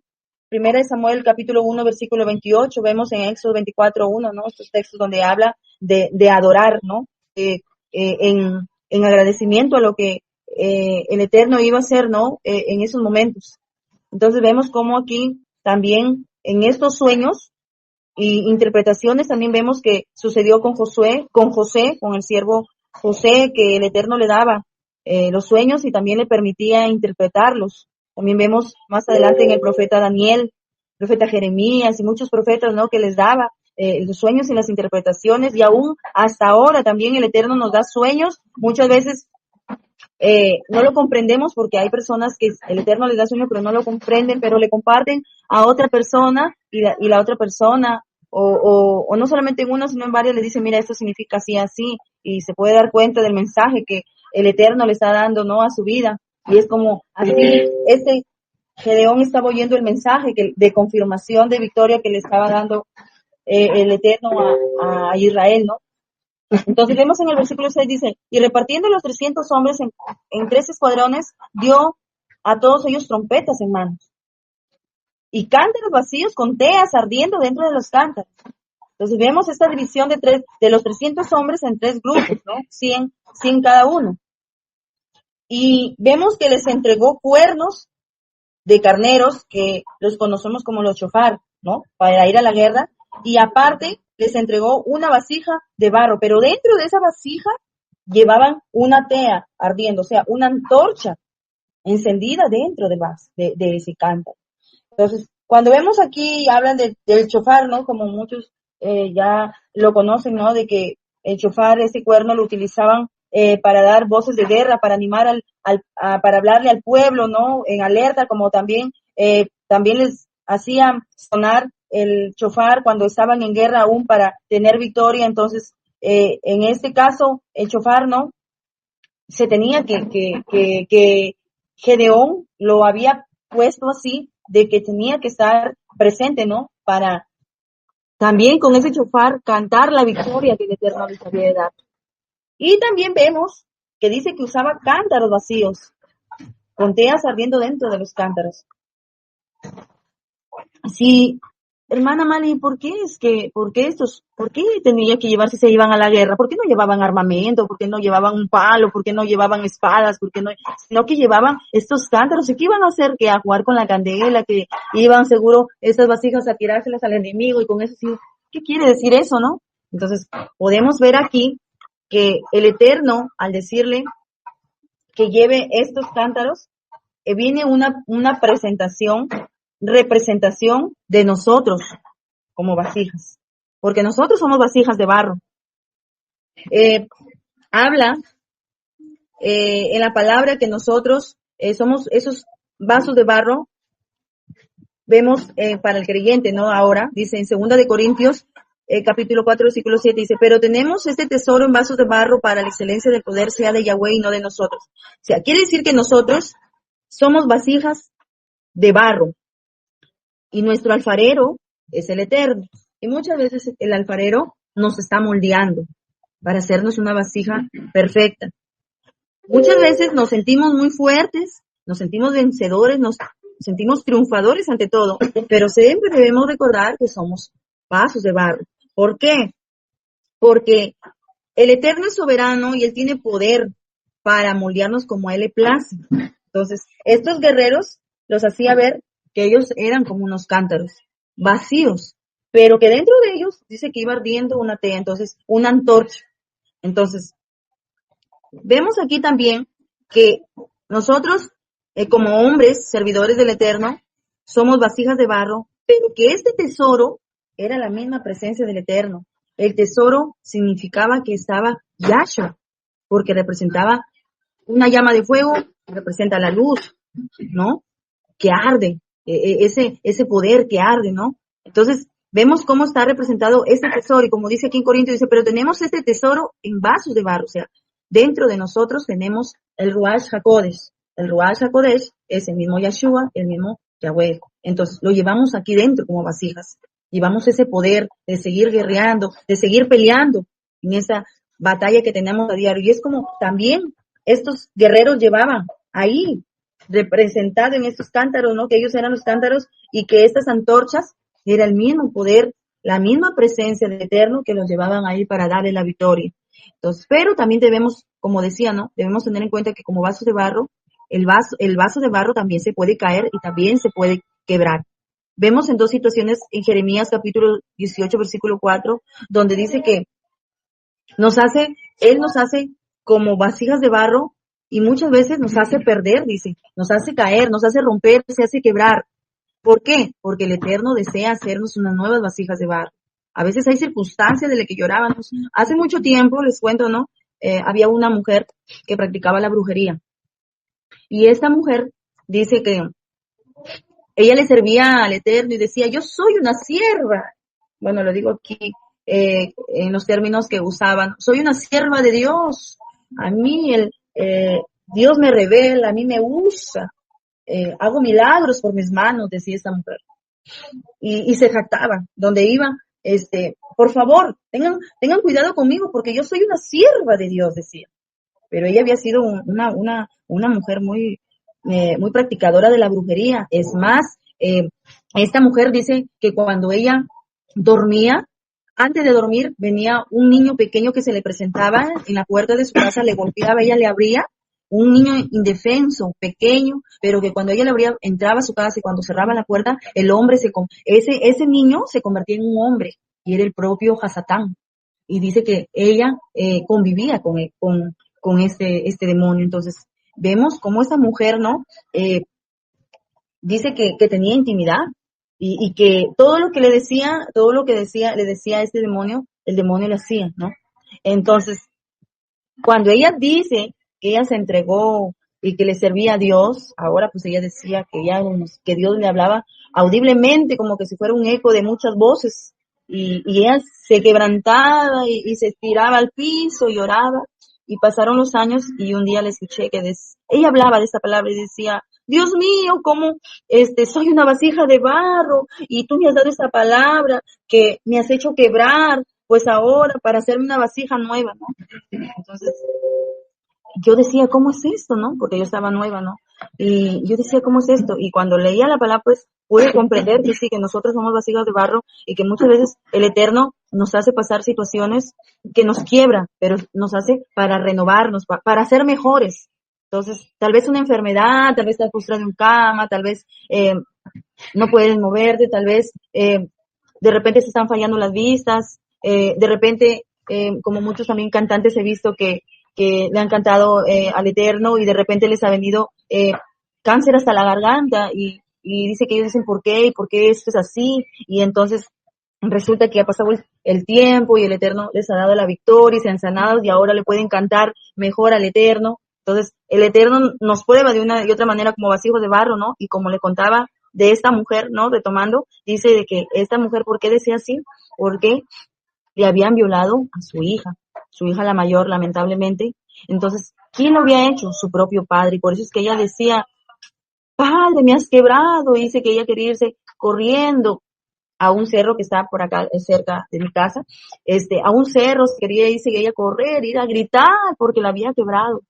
1 Samuel capítulo 1 versículo 28. Vemos en Éxodo 24:1, ¿no? Estos textos donde habla de adorar, ¿no? En agradecimiento a lo que el Eterno iba a hacer, ¿no? En esos momentos. Entonces vemos cómo aquí también en estos sueños y interpretaciones también vemos que sucedió con José, con el siervo José, que el Eterno le daba los sueños y también le permitía interpretarlos. También vemos más adelante en el profeta Daniel, profeta Jeremías y muchos profetas, ¿no? Que les daba los sueños y las interpretaciones, y aún hasta ahora también el Eterno nos da sueños. Muchas veces no lo comprendemos porque hay personas que el Eterno les da sueño pero no lo comprenden, pero le comparten a otra persona y la otra persona o no solamente en uno sino en varios le dicen, mira, esto significa así, así, y se puede dar cuenta del mensaje que el Eterno le está dando, ¿no? A su vida. Y es como así, Gedeón estaba oyendo el mensaje de confirmación de victoria que le estaba dando el Eterno a Israel, ¿no? Entonces vemos en el versículo 6 dice, y repartiendo los 300 hombres en 3 escuadrones, dio a todos ellos trompetas en manos y cántaros vacíos con teas ardiendo dentro de los cántaros. Entonces vemos esta división de los 300 hombres en 3 grupos, ¿no? 100 cada uno. Y vemos que les entregó cuernos de carneros, que los conocemos como los shofar, ¿no? Para ir a la guerra. Y aparte les entregó una vasija de barro, pero dentro de esa vasija llevaban una tea ardiendo, o sea, una antorcha encendida dentro de ese cántaro. Entonces, cuando vemos aquí, hablan del shofar, ¿no? Como muchos ya lo conocen, ¿no? De que el shofar, ese cuerno, lo utilizaban para dar voces de guerra, para animar para hablarle al pueblo, ¿no? En alerta, como también les hacían sonar el shofar cuando estaban en guerra aún para tener victoria. Entonces, en este caso, el shofar, ¿no? Se tenía que Gedeón lo había puesto así, de que tenía que estar presente, ¿no? Para también con ese shofar cantar la victoria que el Eterno les había de dar. Y también vemos que dice que usaba cántaros vacíos, con teas ardiendo dentro de los cántaros. Sí, hermana Mali, ¿por qué tenía que llevar si se iban a la guerra? ¿Por qué no llevaban armamento? ¿Por qué no llevaban un palo? ¿Por qué no llevaban espadas? Sino que llevaban estos cántaros? ¿Y qué iban a hacer? Que a jugar con la candela, que iban seguro estas vasijas a tirárselas al enemigo, y con eso sí, ¿qué quiere decir eso, no? Entonces, podemos ver aquí que el Eterno, al decirle que lleve estos cántaros, viene una representación de nosotros como vasijas, porque nosotros somos vasijas de barro. Habla en la palabra que nosotros somos esos vasos de barro. Vemos para el creyente, ¿no? Ahora, dice en 2 de Corintios, capítulo 4, versículo 7, dice, pero tenemos este tesoro en vasos de barro para la excelencia del poder sea de Yahweh y no de nosotros. O sea, quiere decir que nosotros somos vasijas de barro y nuestro alfarero es el Eterno. Y muchas veces el alfarero nos está moldeando para hacernos una vasija perfecta. Muchas veces nos sentimos muy fuertes, nos sentimos vencedores, nos sentimos triunfadores ante todo, pero siempre debemos recordar que somos vasos de barro. ¿Por qué? Porque el Eterno es soberano y Él tiene poder para moldearnos como a Él le place. Entonces, estos guerreros los hacía ver que ellos eran como unos cántaros vacíos, pero que dentro de ellos dice que iba ardiendo una tea, entonces una antorcha. Entonces, vemos aquí también que nosotros, como hombres, servidores del Eterno, somos vasijas de barro, pero que este tesoro era la misma presencia del Eterno. El tesoro significaba que estaba Yahshua, porque representaba una llama de fuego, representa la luz, ¿no? Que arde, ese poder que arde, ¿no? Entonces, vemos cómo está representado este tesoro, y como dice aquí en Corintios, dice, pero tenemos este tesoro en vasos de barro, o sea, dentro de nosotros tenemos el Ruach HaKodesh. El Ruach HaKodesh es el mismo Yahshua, el mismo Yahweh. Entonces, lo llevamos aquí dentro como vasijas. Llevamos ese poder de seguir guerreando, de seguir peleando en esa batalla que tenemos a diario. Y es como también estos guerreros llevaban ahí, representado en estos cántaros, ¿no? Que ellos eran los cántaros y que estas antorchas era el mismo poder, la misma presencia del Eterno que los llevaban ahí para darle la victoria. Entonces, pero también debemos, como decía, ¿no? Debemos tener en cuenta que como vasos de barro, el vaso de barro también se puede caer y también se puede quebrar. Vemos en dos situaciones en Jeremías capítulo 18, versículo 4, donde dice que Él nos hace como vasijas de barro y muchas veces nos hace perder, dice, nos hace caer, nos hace romper, se hace quebrar. ¿Por qué? Porque el Eterno desea hacernos unas nuevas vasijas de barro. A veces hay circunstancias de las que llorábamos. Hace mucho tiempo, les cuento, ¿no? Había una mujer que practicaba la brujería. Y esta mujer dice que ella le servía al Eterno y decía, yo soy una sierva. Bueno, lo digo aquí en los términos que usaban. Soy una sierva de Dios. A mí Dios me revela, a mí me usa. Hago milagros por mis manos, decía esta mujer. Y se jactaba. Donde iba, por favor, tengan cuidado conmigo porque yo soy una sierva de Dios, decía. Pero ella había sido una mujer muy practicadora de la brujería. Es más, esta mujer dice que cuando ella dormía, antes de dormir, venía un niño pequeño que se le presentaba en la puerta de su casa, le golpeaba, ella le abría, un niño indefenso, pequeño, pero que cuando ella le abría, entraba a su casa y cuando cerraba la puerta, ese niño se convertía en un hombre y era el propio Hasatán. Y dice que ella convivía con este demonio. Entonces, vemos cómo esta mujer, ¿no? Dice que tenía intimidad y que todo lo que le decía a este demonio, el demonio le hacía, ¿no? Entonces, cuando ella dice que ella se entregó y que le servía a Dios, ahora pues ella decía que Dios le hablaba audiblemente, como que si fuera un eco de muchas voces, y ella se quebrantaba y se tiraba al piso y lloraba. Y pasaron los años y un día le escuché que ella hablaba de esta palabra y decía, Dios mío, cómo soy una vasija de barro y tú me has dado esta palabra que me has hecho quebrar, pues ahora para hacerme una vasija nueva, ¿no? Entonces, yo decía, ¿cómo es esto, no? Porque yo estaba nueva, ¿no? Y yo decía, ¿cómo es esto? Y cuando leía la palabra, pues pude comprender que sí, que nosotros somos vasijas de barro y que muchas veces el Eterno nos hace pasar situaciones que nos quiebra, pero nos hace para renovarnos, para ser mejores. Entonces, tal vez una enfermedad, tal vez estás postrado en cama, tal vez no puedes moverte, tal vez de repente se están fallando las vistas, de repente, como muchos también cantantes he visto que que le han cantado al Eterno y de repente les ha venido cáncer hasta la garganta y dice que ellos dicen ¿por qué? ¿Y por qué esto es así? Y entonces resulta que ha pasado el tiempo y el Eterno les ha dado la victoria y se han sanado y ahora le pueden cantar mejor al Eterno. Entonces, el Eterno nos prueba de una y otra manera como vasijos de barro, ¿no? Y como le contaba de esta mujer, ¿no? Retomando, dice de que esta mujer, ¿por qué decía así? Porque le habían violado a su hija la mayor, lamentablemente. Entonces, ¿quién lo había hecho? Su propio padre. Y por eso es que ella decía, padre, me has quebrado. Y dice que ella quería irse corriendo a un cerro que está por acá cerca de mi casa, a un cerro, quería irse ella correr, ir a gritar porque la había quebrado.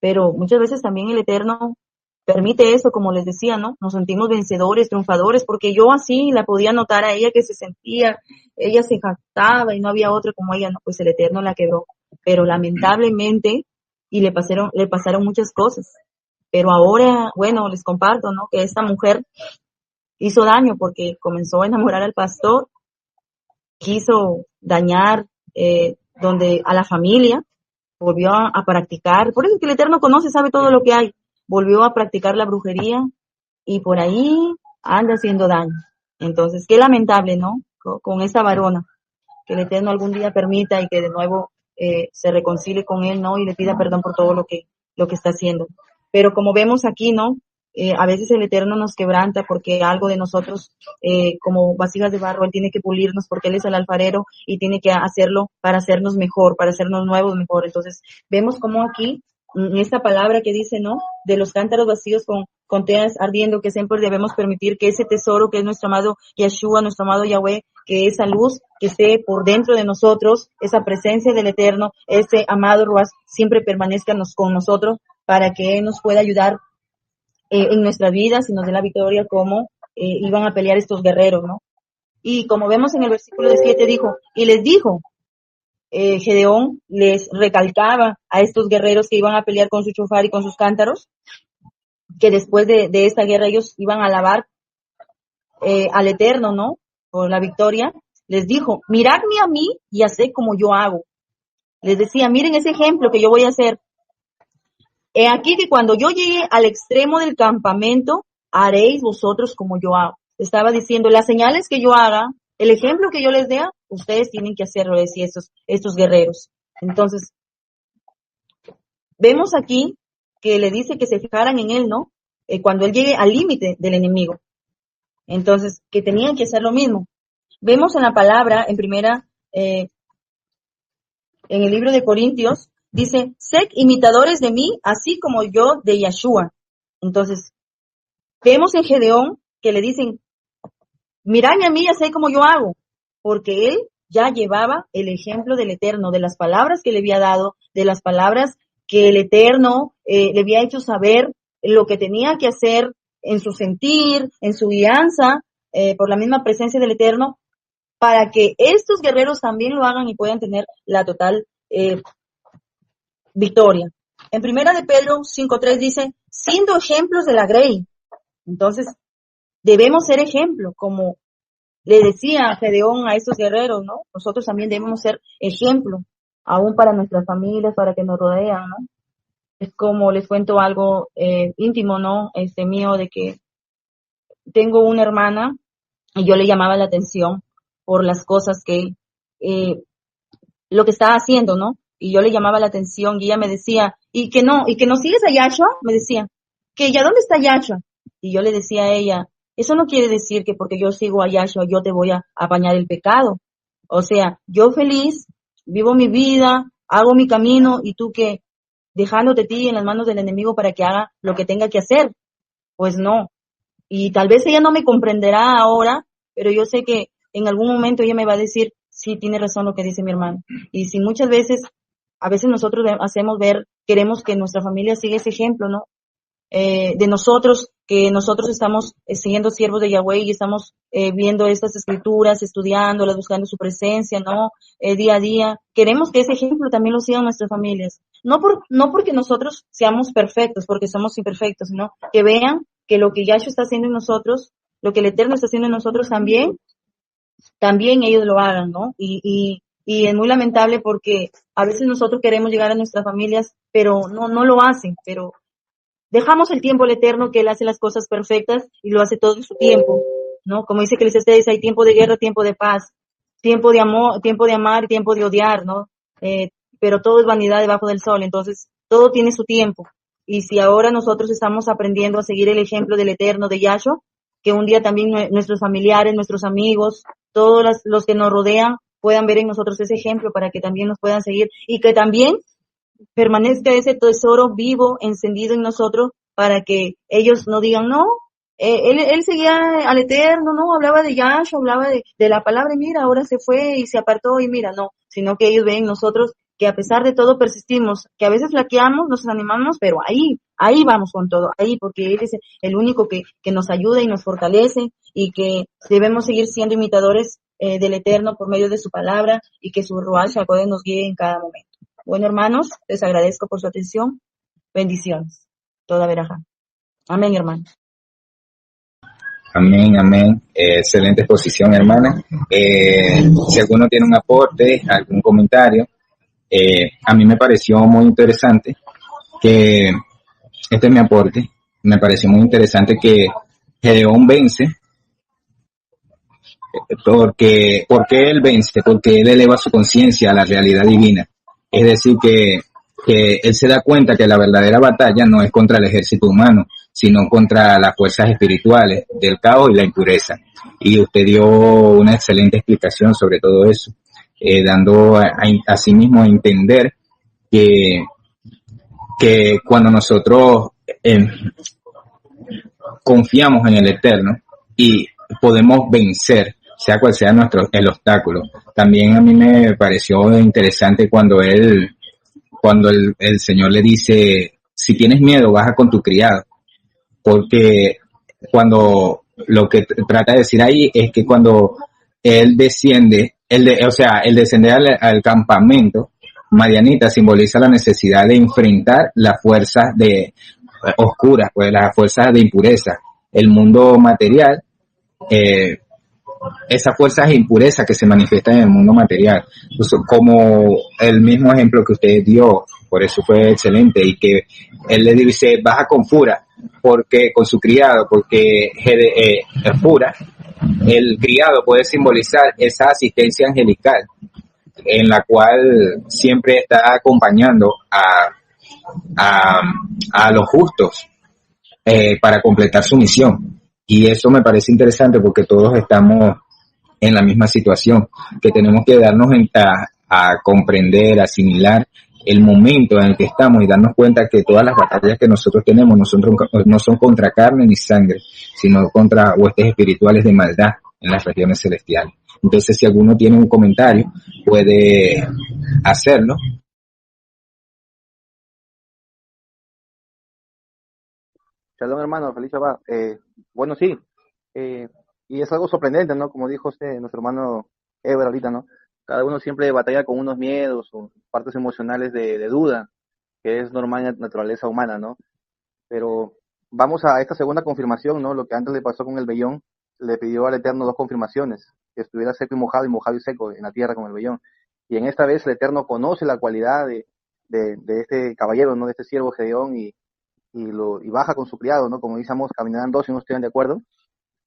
Pero muchas veces también el Eterno permite eso, como les decía, ¿no? Nos sentimos vencedores, triunfadores, porque yo así la podía notar a ella que se sentía, ella se jactaba y no había otra como ella, no, pues el Eterno la quebró. Pero lamentablemente, y le pasaron muchas cosas. Pero ahora, bueno, les comparto, ¿no? Que esta mujer hizo daño porque comenzó a enamorar al pastor, quiso dañar donde a la familia, volvió a practicar, por eso es que el Eterno conoce, sabe todo lo que hay, volvió a practicar la brujería y por ahí anda haciendo daño. Entonces, qué lamentable, ¿no? Con esta varona, que el Eterno algún día permita y que de nuevo se reconcilie con él, ¿no? Y le pida perdón por todo lo que está haciendo. Pero como vemos aquí, ¿no? A veces el Eterno nos quebranta porque algo de nosotros, como vasijas de barro, Él tiene que pulirnos porque Él es el alfarero y tiene que hacerlo para hacernos mejor, para hacernos nuevos mejor. Entonces, vemos como aquí, en esta palabra que dice, ¿no? De los cántaros vacíos con teas ardiendo, que siempre debemos permitir que ese tesoro que es nuestro amado Yeshua, nuestro amado Yahweh, que esa luz que esté por dentro de nosotros, esa presencia del Eterno, ese amado Ruach, siempre permanezca con nosotros para que Él nos pueda ayudar en nuestra vida, si nos dé la victoria, como iban a pelear estos guerreros, ¿no? Y como vemos en el versículo 7 dijo, y les dijo, Gedeón les recalcaba a estos guerreros que iban a pelear con su chofar y con sus cántaros, que después de esta guerra ellos iban a alabar al Eterno, ¿no? Por la victoria. Les dijo, miradme a mí y haced como yo hago. Les decía, miren ese ejemplo que yo voy a hacer. He aquí que cuando yo llegue al extremo del campamento, haréis vosotros como yo hago. Estaba diciendo, las señales que yo haga, el ejemplo que yo les dé, ustedes tienen que hacerlo, decía estos guerreros. Entonces, vemos aquí que le dice que se fijaran en él, ¿no? Cuando él llegue al límite del enemigo. Entonces, que tenían que hacer lo mismo. Vemos en la palabra, en primera, en el libro de Corintios, dice, sed imitadores de mí, así como yo de Yeshua. Entonces, vemos en Gedeón que le dicen, miradme a mí y haced como yo hago, porque él ya llevaba el ejemplo del Eterno, de las palabras que le había dado, de las palabras que el Eterno le había hecho saber lo que tenía que hacer en su sentir, en su guianza, por la misma presencia del Eterno, para que estos guerreros también lo hagan y puedan tener la total victoria. En primera de Pedro 5:3 dice, siendo ejemplos de la grey. Entonces, debemos ser ejemplo, como le decía Gedeón a estos guerreros, ¿no? Nosotros también debemos ser ejemplo, aún para nuestras familias, para que nos rodean, ¿no? Es como les cuento algo íntimo, ¿no? Mío, de que tengo una hermana y yo le llamaba la atención por las cosas que, lo que estaba haciendo, ¿no? Y yo le llamaba la atención y ella me decía, y que no sigues a Yahshua, me decía, que ya dónde está Yahshua. Y yo le decía a ella, eso no quiere decir que porque yo sigo a Yahshua yo te voy a apañar el pecado. O sea, yo feliz, vivo mi vida, hago mi camino y tú que dejándote a ti en las manos del enemigo para que haga lo que tenga que hacer. Pues no. Y tal vez ella no me comprenderá ahora, pero yo sé que en algún momento ella me va a decir, sí, tiene razón lo que dice mi hermano. Y si muchas veces, a veces nosotros hacemos ver, queremos que nuestra familia siga ese ejemplo, ¿no? De nosotros, que nosotros estamos siendo siervos de Yahweh y estamos viendo estas escrituras, estudiándolas, buscando su presencia, ¿no? Día a día. Queremos que ese ejemplo también lo sigan nuestras familias. No porque nosotros seamos perfectos, porque somos imperfectos, sino que vean que lo que Yahshua está haciendo en nosotros, lo que el Eterno está haciendo en nosotros también ellos lo hagan, ¿no? Y Y es muy lamentable porque a veces nosotros queremos llegar a nuestras familias, pero no lo hacen, pero dejamos el tiempo al Eterno, que Él hace las cosas perfectas y lo hace todo en su tiempo, ¿no? Como dice Eclesiastés, hay tiempo de guerra, tiempo de paz, tiempo de amor, tiempo de amar y tiempo de odiar, ¿no? Pero todo es vanidad debajo del sol, entonces todo tiene su tiempo. Y si ahora nosotros estamos aprendiendo a seguir el ejemplo del Eterno, de Yahshua, que un día también nuestros familiares, nuestros amigos, todos los que nos rodean puedan ver en nosotros ese ejemplo para que también nos puedan seguir y que también permanezca ese tesoro vivo, encendido en nosotros, para que ellos no digan, no, él seguía al Eterno, no, hablaba de Yahshua, hablaba de la palabra, y mira, ahora se fue y se apartó, y mira, no, sino que ellos ven en nosotros que a pesar de todo persistimos, que a veces flaqueamos, nos desanimamos, pero ahí vamos con todo, ahí, porque Él es el único que nos ayuda y nos fortalece, y que debemos seguir siendo imitadores del Eterno por medio de su palabra, y que su Ruach HaKodesh nos guíe en cada momento. Bueno, hermanos, les agradezco por su atención. Bendiciones. Toda veraja. Amén, hermanos. Amén, amén. Excelente exposición, hermana. Si alguno tiene un aporte, algún comentario, a mí me pareció muy interesante que, este es mi aporte, me pareció muy interesante que Gedeón vence, porque él vence, porque él eleva su conciencia a la realidad divina. Es decir, que él se da cuenta que la verdadera batalla no es contra el ejército humano, sino contra las fuerzas espirituales del caos y la impureza. Y usted dio una excelente explicación sobre todo eso, dando a sí mismo a entender que, que cuando nosotros confiamos en el Eterno y podemos vencer, sea cual sea el obstáculo. También a mí me pareció interesante cuando el Señor le dice, si tienes miedo, baja con tu criado, porque cuando lo que trata de decir ahí es que cuando él desciende, el descender al campamento, Madianita simboliza la necesidad de enfrentar las fuerzas oscuras, pues las fuerzas de impureza, el mundo material, eh, esas fuerzas de impureza que se manifiestan en el mundo material, pues, como el mismo ejemplo que usted dio, por eso fue excelente, y que él le dice, baja con Fura, porque con su criado, porque Fura, el criado puede simbolizar esa asistencia angelical, en la cual siempre está acompañando a, a los justos, para completar su misión. Y eso me parece interesante porque todos estamos en la misma situación, que tenemos que darnos a comprender, asimilar el momento en el que estamos y darnos cuenta que todas las batallas que nosotros tenemos no son contra carne ni sangre, sino contra huestes espirituales de maldad en las regiones celestiales. Entonces, si alguno tiene un comentario, puede hacerlo. Shalom, hermano, feliz Shabbat. Bueno, sí, y es algo sorprendente, ¿no? Como dijo nuestro hermano Ever ahorita, ¿no? Cada uno siempre batalla con unos miedos o partes emocionales de duda, que es normal en la naturaleza humana, ¿no? Pero vamos a esta segunda confirmación, ¿no? Lo que antes le pasó con el vellón, le pidió al Eterno dos confirmaciones, que estuviera seco y mojado y seco en la tierra con el vellón. Y en esta vez el Eterno conoce la cualidad de este caballero, ¿no? De este siervo Gedeón y baja con su criado, ¿no? Como decíamos, caminarán dos si no estén de acuerdo.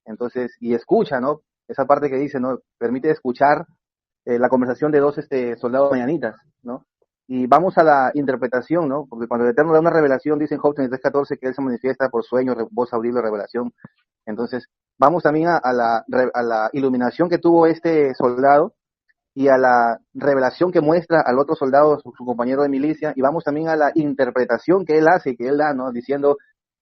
Entonces, y escucha, ¿no? Esa parte que dice, ¿no? Permite escuchar la conversación de dos soldados mañanitas, ¿no? Y vamos a la interpretación, ¿no? Porque cuando el Eterno da una revelación, dice en Job 33:14 que Él se manifiesta por sueño, voz audible, revelación. Entonces, vamos también a la iluminación que tuvo este soldado y a la revelación que muestra al otro soldado, su compañero de milicia, y vamos también a la interpretación que él hace, que él da, ¿no? Diciendo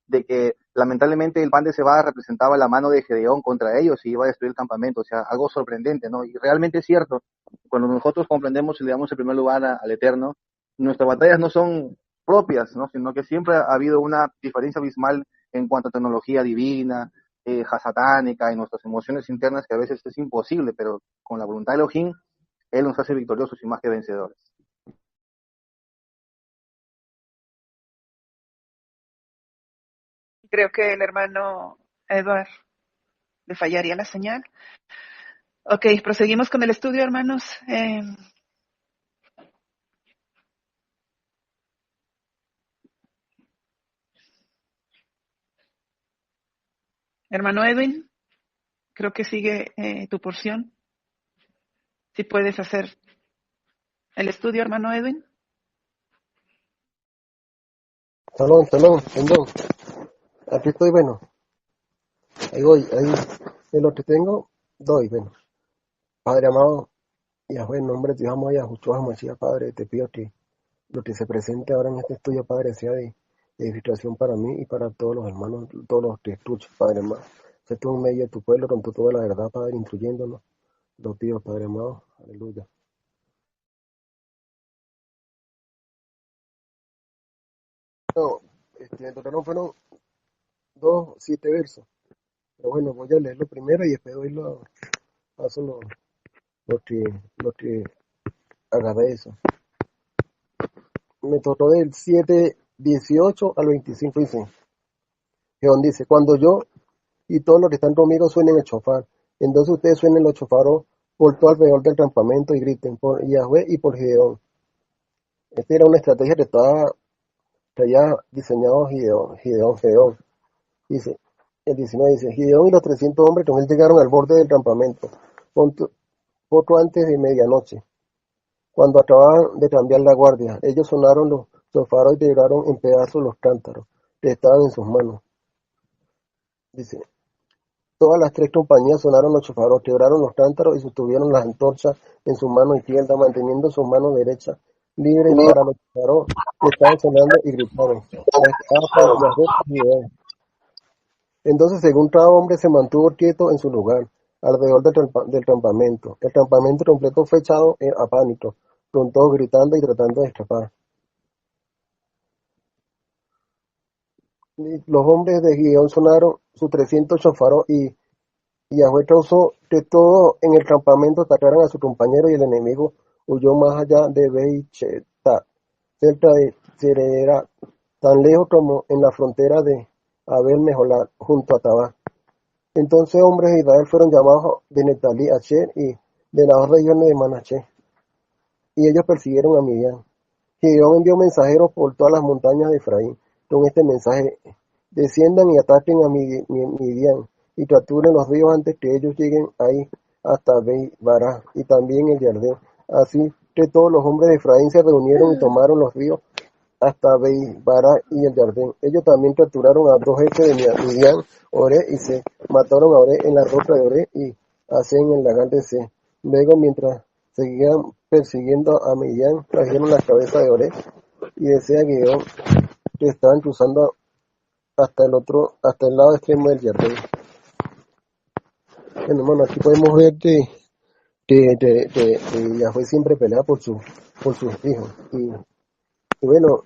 de que lamentablemente el pan de cebada representaba la mano de Gedeón contra ellos y iba a destruir el campamento, o sea, algo sorprendente, ¿no? Y realmente es cierto, cuando nosotros comprendemos y le damos el primer lugar al Eterno, nuestras batallas no son propias, ¿no? Sino que siempre ha habido una diferencia abismal en cuanto a tecnología divina, satánica, y nuestras emociones internas, que a veces es imposible, pero con la voluntad de Elohim, Él nos hace victoriosos y más que vencedores. Creo que el hermano Edward le fallaría la señal. Ok, proseguimos con el estudio, hermanos. Hermano Edwin, creo que sigue tu porción. Si puedes hacer el estudio, hermano Edwin. Salón, perdón. Aquí estoy, bueno. Ahí voy, ahí. De lo que tengo, doy, bueno. Padre amado, Yahweh, en nombre de Dios, amo a Yahushua Mashiach, Padre, te pido que lo que se presente ahora en este estudio, Padre, sea de edificación para mí y para todos los hermanos, todos los que escuchan, Padre amado. Sé tú en medio de tu pueblo con toda la verdad, Padre, instruyéndonos. Lo pido, Padre amado. Aleluya. No, en total no fueron 7 versos. Pero bueno, voy a leer lo primero y después doy paso lo que, lo que agarré eso. Me tocó del 7:18 al 25, dice. Jeón dice, cuando yo y todos los que están conmigo suenen el chofar, entonces ustedes suenen los chofaros por todo alrededor del campamento y griten por Yahweh y por Gedeón. Esta era una estrategia que había diseñado Gedeón. Dice, el 19 dice, Gideón y los 300 hombres con él llegaron al borde del campamento, poco antes de medianoche. Cuando acababan de cambiar la guardia, ellos sonaron los chofaros y quebraron en pedazos los cántaros que estaban en sus manos. Dice, todas las 3 compañías sonaron los chofaros, quebraron los cántaros y sostuvieron las antorchas en su mano izquierda, manteniendo su mano derecha libre para los chofaros que estaban sonando y gritaron. Entonces, según cada hombre se mantuvo quieto en su lugar, alrededor del campamento. El campamento completo fue echado a pánico, con todos gritando y tratando de escapar. Y los hombres de Gideón sonaron sus 300 chofaros y Yahweh causó que todos en el campamento atacaran a su compañero y el enemigo huyó más allá de Beit-Shetat, cerca de Serera, tan lejos como en la frontera de Abel Meholat, junto a Tabá. Entonces hombres de Israel fueron llamados de Netalí, Asher y de las regiones de Manaché, y ellos persiguieron a Midian. Gideón envió mensajeros por todas las montañas de Efraín con este mensaje: desciendan y ataquen a Midian y capturen los ríos antes que ellos lleguen ahí hasta Beit-Bará y también el Jardín. Así que todos los hombres de Efraín se reunieron y tomaron los ríos hasta Beit-Bará y el Jardín. Ellos también capturaron a 2 jefes de Midian, Oré y Se. Mataron a Oré en la roca de Oré y a Se en el lagar de Se. Luego, mientras seguían persiguiendo a Midian, trajeron la cabeza de Oré y de Se a Gideón, que estaban cruzando hasta el lado extremo del Jardín. Bueno, hermano, aquí podemos ver que Yahweh siempre pelea por sus hijos. Y bueno,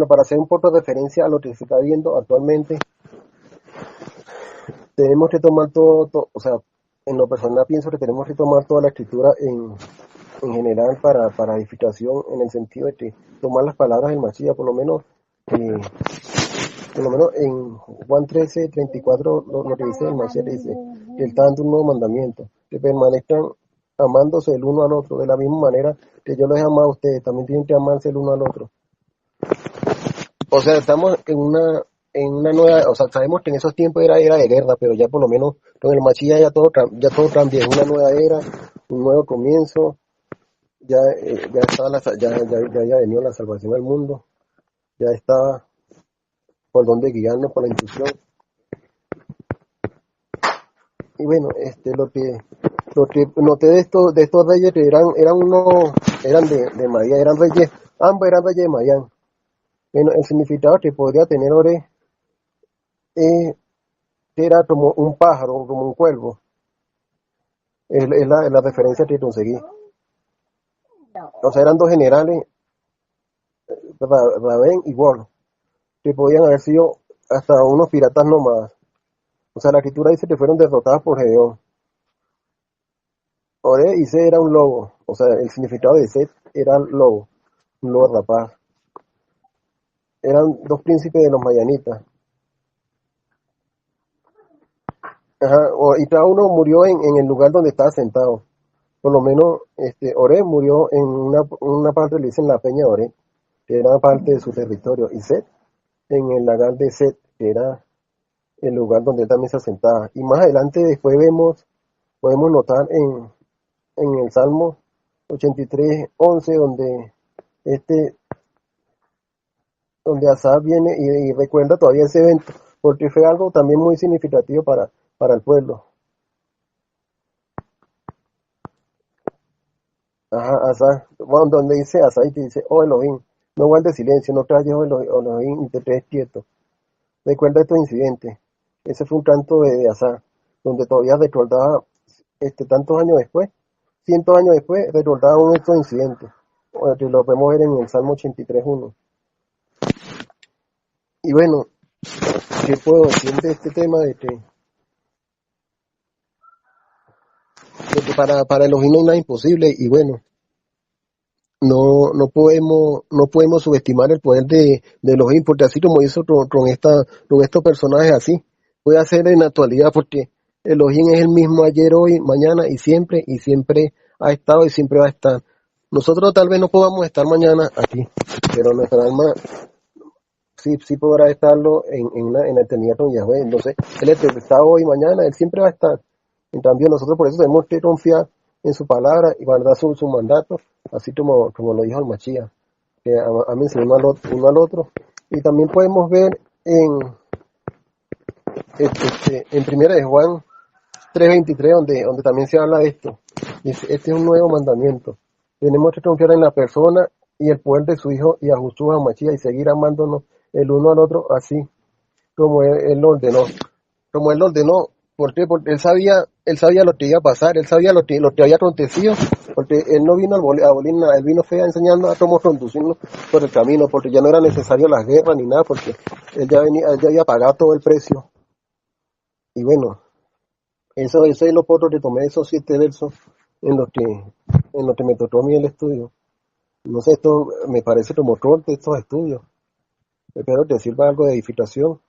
para hacer un poco de referencia a lo que se está viendo actualmente, tenemos que tomar todo, o sea, en lo personal pienso que tenemos que tomar toda la escritura en general para edificación, en el sentido de que tomar las palabras del Mashiach, por lo menos en Juan 13:34, lo que dice el Mashiach, dice que él está dando un nuevo mandamiento, que permanezcan amándose el uno al otro, de la misma manera que yo los he amado a ustedes, también tienen que amarse el uno al otro. O sea, estamos en una nueva, o sea, sabemos que en esos tiempos era de guerra, pero ya por lo menos con el Mashiach ya todo cambia, es una nueva era, un nuevo comienzo, ya había venido la salvación al mundo, ya está por donde guiarnos, por la instrucción. Y bueno, lo que noté de estos reyes que eran de Madián, eran reyes, ambos eran reyes de Madián. Bueno, el significado que podría tener Oré era como un pájaro, como un cuervo. Es la referencia que conseguí. O sea, eran 2 generales, Rabén y Gor, que podían haber sido hasta unos piratas nómadas. O sea, la escritura dice que fueron derrotadas por Gedeón. Oré y Set era un lobo. O sea, el significado de Set era lobo, un lobo rapaz. Eran 2 príncipes de los mayanitas. Ajá, y cada uno murió en el lugar donde estaba sentado. Por lo menos, Oré murió en una parte, le dicen la peña Oré, que era parte de su territorio. Y Set en el lagar de Set, que era el lugar donde él también se asentaba. Y más adelante después podemos notar en el Salmo 83:11, este, donde Asaf viene y recuerda todavía ese evento, porque fue algo también muy significativo para el pueblo. Ajá, Asaf, bueno, donde dice Asaf y te dice, oh Elohim, no guardes silencio, no calles, oh Elohim, y te quedes quieto. Recuerda estos incidentes. Ese fue un canto de Asaf, donde todavía recordaba, tantos años después, 100 años después, recordaba aún estos incidentes. Bueno, que lo podemos ver en el Salmo 83:1. Y bueno, ¿qué puedo decir de este tema? De que para Elohim no hay nada imposible, y bueno, no podemos subestimar el poder de Elohim, porque así como hizo con estos personajes así, puede hacer en la actualidad, porque Elohim es el mismo ayer, hoy, mañana y siempre ha estado y siempre va a estar. Nosotros tal vez no podamos estar mañana aquí, pero nuestra alma sí podrá estarlo en la eternidad con Yahweh. Entonces, Él está hoy, mañana, Él siempre va a estar. En cambio, nosotros por eso tenemos que confiar en su palabra y guardar su mandato, así como lo dijo el Machía, que ámense uno al otro. Y también podemos ver en Primera de Juan 3:23, donde también se habla de esto. Dice, este es un nuevo mandamiento. Tenemos que confiar en la persona y el poder de su Hijo y a Jesús Machía y seguir amándonos el uno al otro así como él lo ordenó. Como él lo ordenó. ¿Por qué? Porque él sabía lo que iba a pasar, él sabía lo que había acontecido, porque él no vino a abolir nada, él vino fue enseñando a cómo conducirnos por el camino, porque ya no era necesario las guerras ni nada, porque él ya había pagado todo el precio. Y bueno, eso es lo poco que tomé de esos 7 versos en lo que me tocó a mí el estudio. No sé, esto me parece como corte estos estudios. Espero que sirva algo de edificación.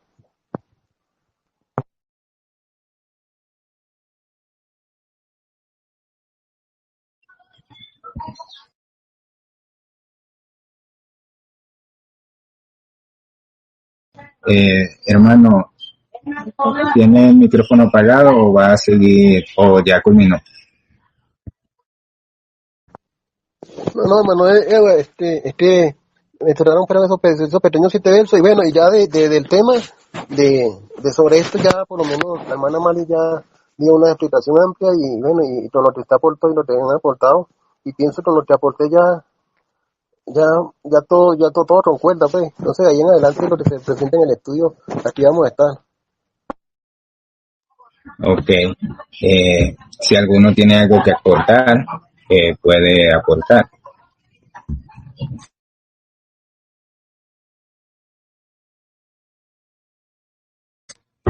Hermano, ¿tiene el micrófono apagado o va a seguir o ya culminó? No, Manuel, es que me trataron para esos pequeños 7 versos, y bueno, y ya del tema de sobre esto, ya por lo menos la hermana Mali ya dio una explicación amplia, y bueno, y con lo que está aportado y lo que han aportado, y pienso con lo que aporté ya todo concuerda, pues. Entonces, ahí en adelante, lo que se presenta en el estudio, aquí vamos a estar. Ok. Si alguno tiene algo que aportar, puede aportar.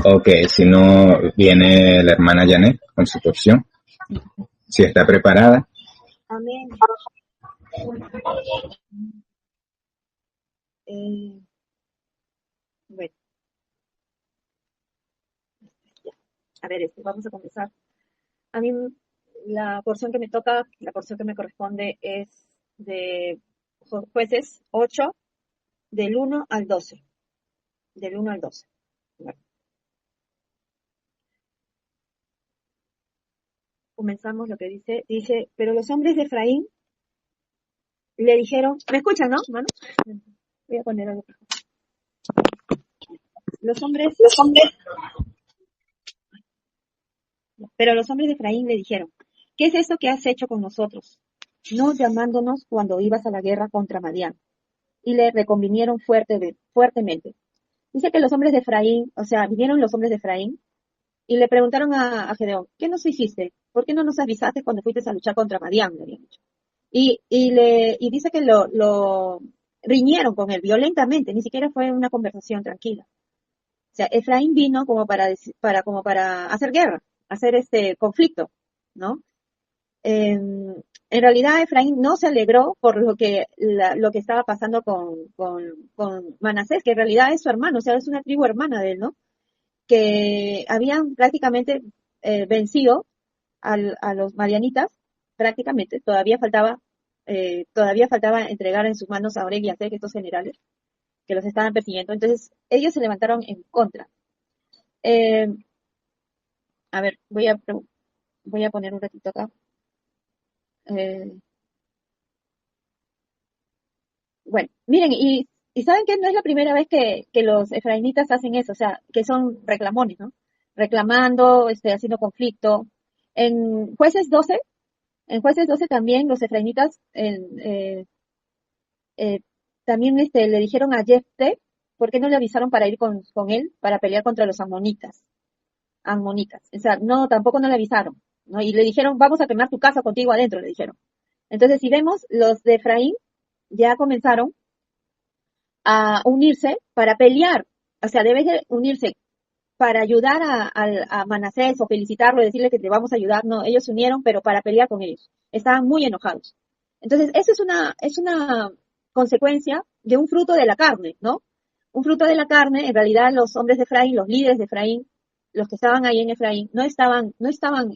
Ok, si no, viene la hermana Janet con su porción. Si está preparada. Amén. Bueno, a ver, vamos a comenzar. A mí la porción que me toca, la porción que me corresponde es de Jueces 8, del 1 al 12. Del 1 al 12. Bueno, comenzamos lo que dice. Dice, pero los hombres de Efraín le dijeron, ¿me escuchan, no, hermano? Voy a poner algo. Pero los hombres de Efraín le dijeron, ¿qué es esto que has hecho con nosotros? No llamándonos cuando ibas a la guerra contra Madián. Y le reconvinieron fuertemente. Dice que los hombres de Efraín, o sea, vinieron los hombres de Efraín y le preguntaron a Gedeón, ¿qué nos hiciste? ¿Por qué no nos avisaste cuando fuiste a luchar contra Madián? Le habían dicho. Y dice que lo riñeron con él violentamente, ni siquiera fue una conversación tranquila. O sea, Efraín vino como para hacer guerra, hacer este conflicto, ¿no? En realidad Efraín no se alegró por lo que estaba pasando con Manasés, que en realidad es su hermano, o sea, es una tribu hermana de él, ¿no? Que habían prácticamente vencido a los madianitas, prácticamente, todavía faltaba entregar en sus manos a Oreb y a Zeb, estos generales que los estaban persiguiendo. Entonces, ellos se levantaron en contra. Eh, a ver, voy a poner un ratito acá. Eh, bueno, miren, y saben que no es la primera vez que los efraimitas hacen eso, o sea, que son reclamones, ¿no? Reclamando, haciendo conflicto. En Jueces 12, en Jueces 12 también los efraimitas eh, también le dijeron a Jefté, ¿por qué no le avisaron para ir con él para pelear contra los amonitas? O sea, no, tampoco no le avisaron, ¿no? Y le dijeron, vamos a quemar tu casa contigo adentro, le dijeron. Entonces, si vemos, los de Efraín ya comenzaron a unirse para pelear, o sea, debe de unirse para ayudar a Manasés o felicitarlo, decirle que te vamos a ayudar. No, ellos se unieron, pero para pelear con ellos. Estaban muy enojados. Entonces, esa es una consecuencia de un fruto de la carne, ¿no? Un fruto de la carne, en realidad los hombres de Efraín, los líderes de Efraín, los que estaban ahí en Efraín, no estaban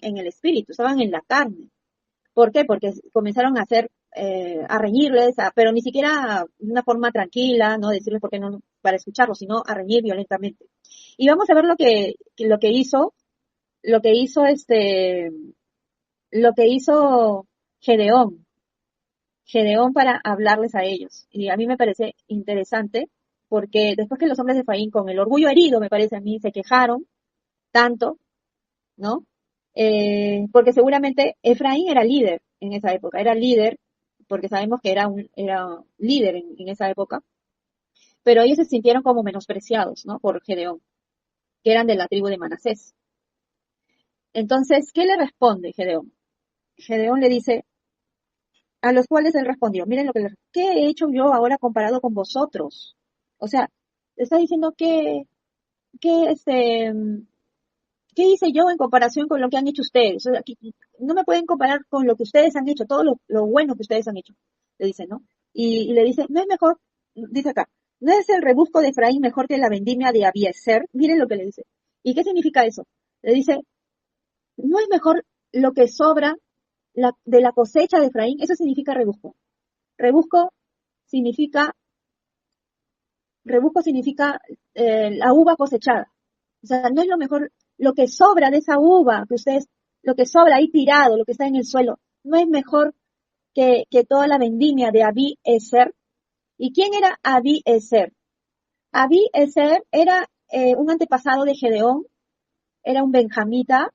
en el espíritu, estaban en la carne. ¿Por qué? Porque comenzaron a hacer, a reñirles, pero ni siquiera de una forma tranquila, no decirles por qué no, para escucharlos, sino a reñir violentamente. Y vamos a ver lo que hizo lo que hizo Gedeón, Gedeón para hablarles a ellos. Y a mí me parece interesante, porque después que los hombres de Efraín, con el orgullo herido, me parece a mí, se quejaron tanto, ¿no? Porque seguramente Efraín era líder en esa época, era líder, porque sabemos que era líder en esa época, pero ellos se sintieron como menospreciados, ¿no? Por Gedeón, que eran de la tribu de Manasés. Entonces, ¿qué le responde Gedeón? Gedeón le dice, a los cuales él respondió, miren lo que ¿qué he hecho yo ahora comparado con vosotros? O sea, está diciendo que ¿qué hice yo en comparación con lo que han hecho ustedes? O sea, no me pueden comparar con lo que ustedes han hecho, todo lo bueno que ustedes han hecho, le dice, ¿no? Y le dice, no es mejor, dice acá, ¿no es el rebusco de Efraín mejor que la vendimia de Abiezer? Miren lo que le dice. ¿Y qué significa eso? Le dice, ¿no es mejor lo que sobra de la cosecha de Efraín? Eso significa rebusco. Rebusco significa, rebusco significa la uva cosechada. O sea, no es lo mejor, lo que sobra de esa uva que ustedes, lo que sobra ahí tirado, lo que está en el suelo, no es mejor que toda la vendimia de Abiezer. ¿Y quién era Abiezer? Abiezer era un antepasado de Gedeón, era un benjamita,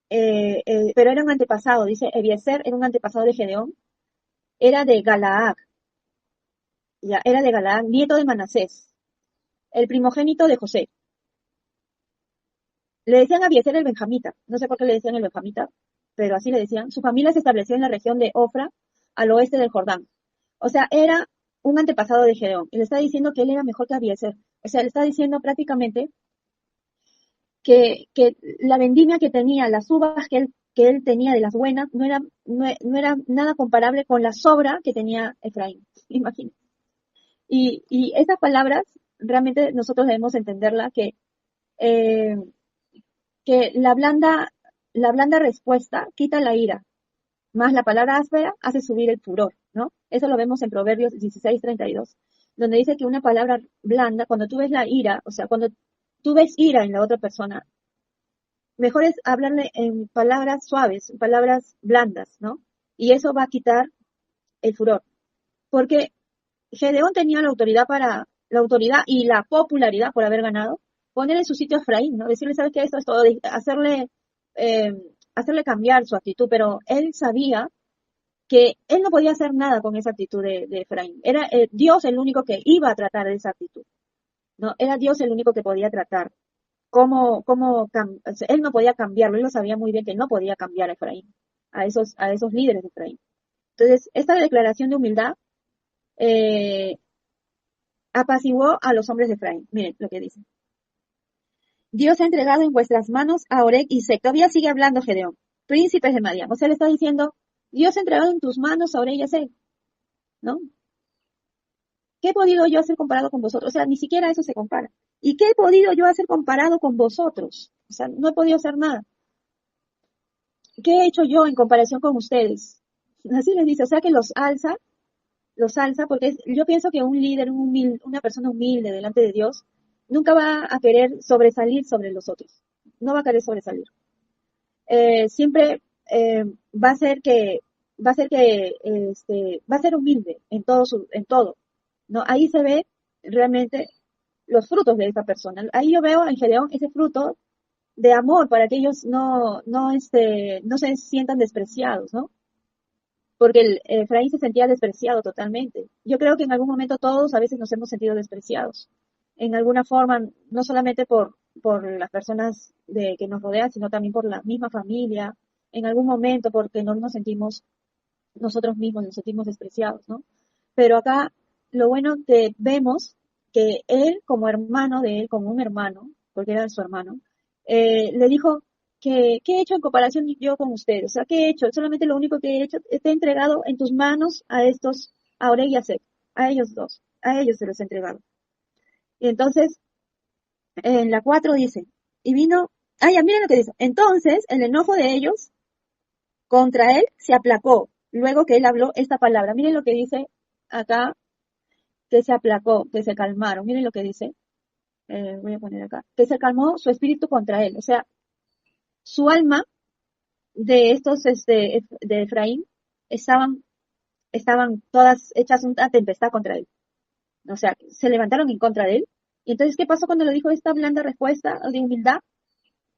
pero era un antepasado, dice Abiezer, era un antepasado de Gedeón, era de Galaad, ya, era de Galaad, nieto de Manasés, el primogénito de José. Le decían Abiezer el benjamita, no sé por qué le decían el benjamita, pero así le decían. Su familia se estableció en la región de Ofra, al oeste del Jordán. O sea, era un antepasado de Gedeón. Y le está diciendo que él era mejor que Abiezer. O sea, le está diciendo prácticamente que la vendimia que tenía, las uvas que él tenía de las buenas, no era nada comparable con la sobra que tenía Efraín. Imagínate. Y esas palabras, realmente nosotros debemos entenderla eh, que la blanda respuesta quita la ira, más la palabra áspera hace subir el furor, ¿no? Eso lo vemos en Proverbios 16:32, donde dice que una palabra blanda, cuando tú ves la ira, o sea, cuando tú ves ira en la otra persona, mejor es hablarle en palabras suaves, en palabras blandas, ¿no? Y eso va a quitar el furor. Porque Gedeón tenía la autoridad y la popularidad por haber ganado, poner en su sitio a Efraín, ¿no? Decirle, ¿sabes qué? Esto es todo, eh, hacerle cambiar su actitud, pero él sabía que él no podía hacer nada con esa actitud de Efraín. Era Dios el único que iba a tratar de esa actitud, ¿no? Era Dios el único que podía tratar. O sea, él no podía cambiarlo, él lo sabía muy bien que no podía cambiar a Efraín, a esos líderes de Efraín. Entonces, esta declaración de humildad eh, apaciguó a los hombres de Efraín. Miren lo que dice. Dios ha entregado en vuestras manos a Oreg y Sec. Todavía sigue hablando Gedeón, príncipes de Madián. O sea, le está diciendo, Dios ha entregado en tus manos a Oreg y Sec, ¿no? ¿Qué he podido yo hacer comparado con vosotros? O sea, ni siquiera eso se compara. ¿Y qué he podido yo hacer comparado con vosotros? O sea, no he podido hacer nada. ¿Qué he hecho yo en comparación con ustedes? Así les dice, o sea que los alza, porque yo pienso que un líder, una persona humilde delante de Dios, nunca va a querer sobresalir sobre los otros. No va a querer sobresalir. Siempre va a ser que va a ser humilde en todo, ¿no? Ahí se ve realmente los frutos de esa persona. Ahí yo veo en Gedeón ese fruto de amor para que ellos no se sientan despreciados, ¿no? Porque Efraín se sentía despreciado totalmente. Yo creo que en algún momento todos a veces nos hemos sentido despreciados. En alguna forma, no solamente por las personas que nos rodean, sino también por la misma familia. En algún momento, porque no nos sentimos nosotros mismos, nos sentimos despreciados, ¿no? Pero acá, lo bueno que vemos que él, como hermano de él, como un hermano, porque era su hermano, le dijo que, ¿qué he hecho en comparación yo con ustedes? O sea, ¿qué he hecho? Solamente lo único que he hecho, te he entregado en tus manos a Oreg y a Seb, a ellos dos, a ellos se los he entregado. Y entonces, en la 4 dice, y vino, ya, miren lo que dice, entonces el enojo de ellos contra él se aplacó, luego que él habló esta palabra. Miren lo que dice acá, que se aplacó, que se calmaron. Miren lo que dice, voy a poner acá, que se calmó su espíritu contra él. O sea, su alma de estos, de Efraín, estaban todas hechas una tempestad contra él. O sea, se levantaron en contra de él. Y entonces, ¿qué pasó cuando le dijo esta blanda respuesta de humildad?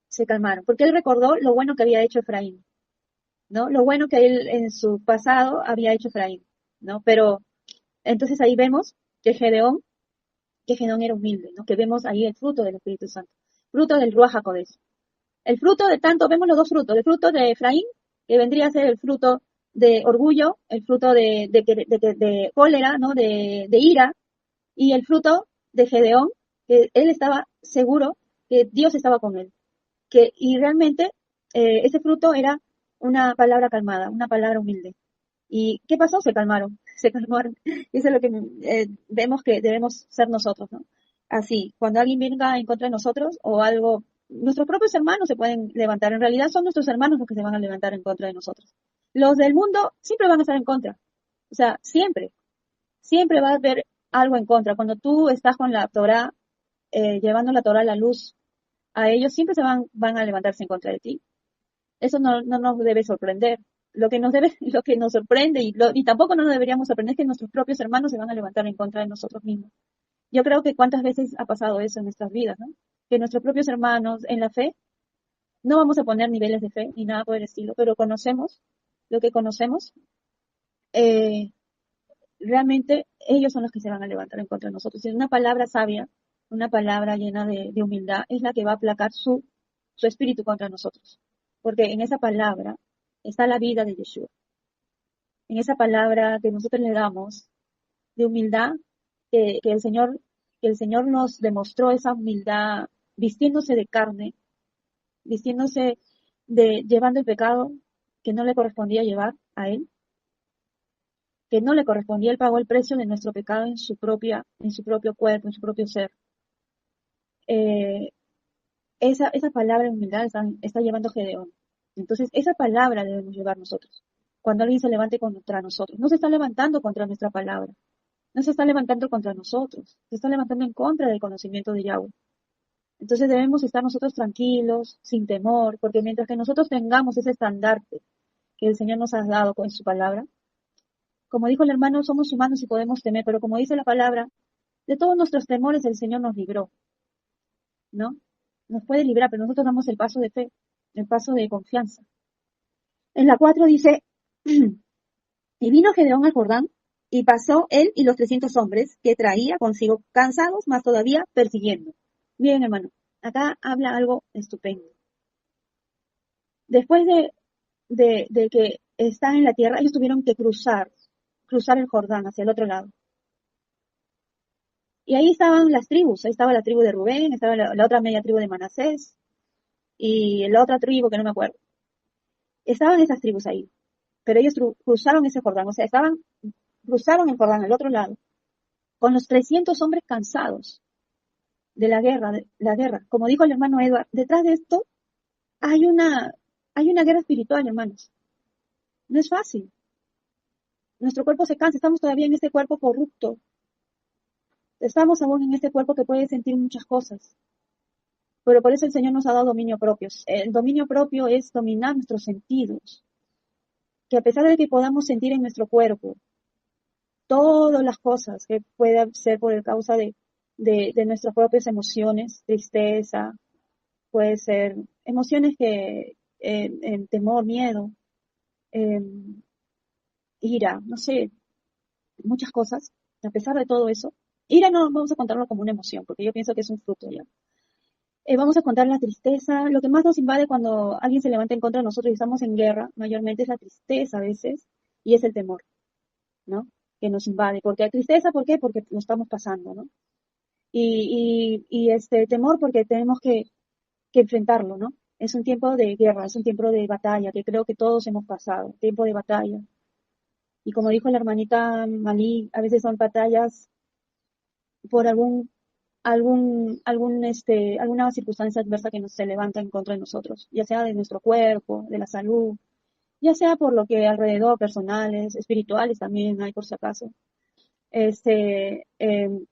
Se calmaron, porque él recordó lo bueno que había hecho Efraín, ¿no? Lo bueno que él en su pasado había hecho Efraín, ¿no? Pero entonces ahí vemos que Gedeón era humilde, ¿no? Que vemos ahí el fruto del Espíritu Santo, fruto del Ruach HaKodesh. El fruto de tanto, vemos los dos frutos, el fruto de Efraín, que vendría a ser el fruto de orgullo, el fruto de cólera, ¿no? De ira, y el fruto de Gedeón, que él estaba seguro que Dios estaba con él. Y realmente ese fruto era una palabra calmada, una palabra humilde. ¿Y qué pasó? Se calmaron, se calmaron. Eso es lo que vemos que debemos ser nosotros, ¿no? Así, cuando alguien venga en contra de nosotros o algo, nuestros propios hermanos se pueden levantar. En realidad son nuestros hermanos los que se van a levantar en contra de nosotros. Los del mundo siempre van a estar en contra. O sea, siempre va a haber algo en contra. Cuando tú estás con la Torah, llevando la Torah a la luz, a ellos siempre van a levantarse en contra de ti. Eso no nos debe sorprender. Lo que nos sorprende y tampoco nos deberíamos sorprender es que nuestros propios hermanos se van a levantar en contra de nosotros mismos. Yo creo que cuántas veces ha pasado eso en nuestras vidas, ¿no? Que nuestros propios hermanos en la fe, no vamos a poner niveles de fe ni nada por el estilo, pero conocemos lo que conocemos, eh, realmente ellos son los que se van a levantar en contra de nosotros. Y una palabra sabia, una palabra llena de humildad, es la que va a aplacar su espíritu contra nosotros. Porque en esa palabra está la vida de Yeshua. En esa palabra que nosotros le damos de humildad, que el Señor nos demostró esa humildad vistiéndose de carne, llevando el pecado que no le correspondía llevar a Él, que no le correspondía. Él pagó el precio de nuestro pecado en su propio cuerpo, en su propio ser. Esa palabra de humildad está llevando Gedeón. Entonces, esa palabra debemos llevar nosotros. Cuando alguien se levante contra nosotros, no se está levantando contra nuestra palabra, no se está levantando contra nosotros, se está levantando en contra del conocimiento de Yahweh. Entonces debemos estar nosotros tranquilos, sin temor, porque mientras que nosotros tengamos ese estandarte que el Señor nos ha dado con su palabra, como dijo el hermano, somos humanos y podemos temer, pero como dice la palabra, de todos nuestros temores el Señor nos libró, ¿no? Nos puede librar, pero nosotros damos el paso de fe, el paso de confianza. En la 4 dice, y vino Gedeón al Jordán, y pasó él y los 300 hombres que traía consigo, cansados, mas todavía persiguiendo. Miren, hermano, acá habla algo estupendo. Después de que están en la tierra, ellos tuvieron que cruzar el Jordán hacia el otro lado. Y ahí estaban las tribus, ahí estaba la tribu de Rubén, estaba la otra media tribu de Manasés, y la otra tribu que no me acuerdo. Estaban esas tribus ahí, pero ellos cruzaron ese Jordán, o sea, cruzaron el Jordán al otro lado, con los 300 hombres cansados de la guerra. Como dijo el hermano Edward, detrás de esto hay una guerra espiritual, hermanos. No es fácil. Nuestro cuerpo se cansa, estamos todavía en este cuerpo corrupto. Estamos aún en este cuerpo que puede sentir muchas cosas, pero por eso el Señor nos ha dado dominio propio. El dominio propio es dominar nuestros sentidos, que a pesar de que podamos sentir en nuestro cuerpo todas las cosas que puedan ser por causa de nuestras propias emociones, tristeza, puede ser emociones que, temor, miedo, eh, ira, no sé, muchas cosas. A pesar de todo eso, ira no vamos a contarlo como una emoción, porque yo pienso que es un fruto ya. Vamos a contar la tristeza. Lo que más nos invade cuando alguien se levanta en contra de nosotros y estamos en guerra, mayormente es la tristeza a veces, y es el temor, ¿no? Que nos invade. Porque tristeza, ¿por qué? Porque lo estamos pasando, ¿no? Y este temor porque tenemos que enfrentarlo, ¿no? Es un tiempo de guerra, es un tiempo de batalla, que creo que todos hemos pasado, tiempo de batalla. Y como dijo la hermanita Malí, a veces son batallas por alguna circunstancia adversa que se levanta en contra de nosotros, ya sea de nuestro cuerpo, de la salud, ya sea por lo que alrededor, personales, espirituales también hay por si acaso.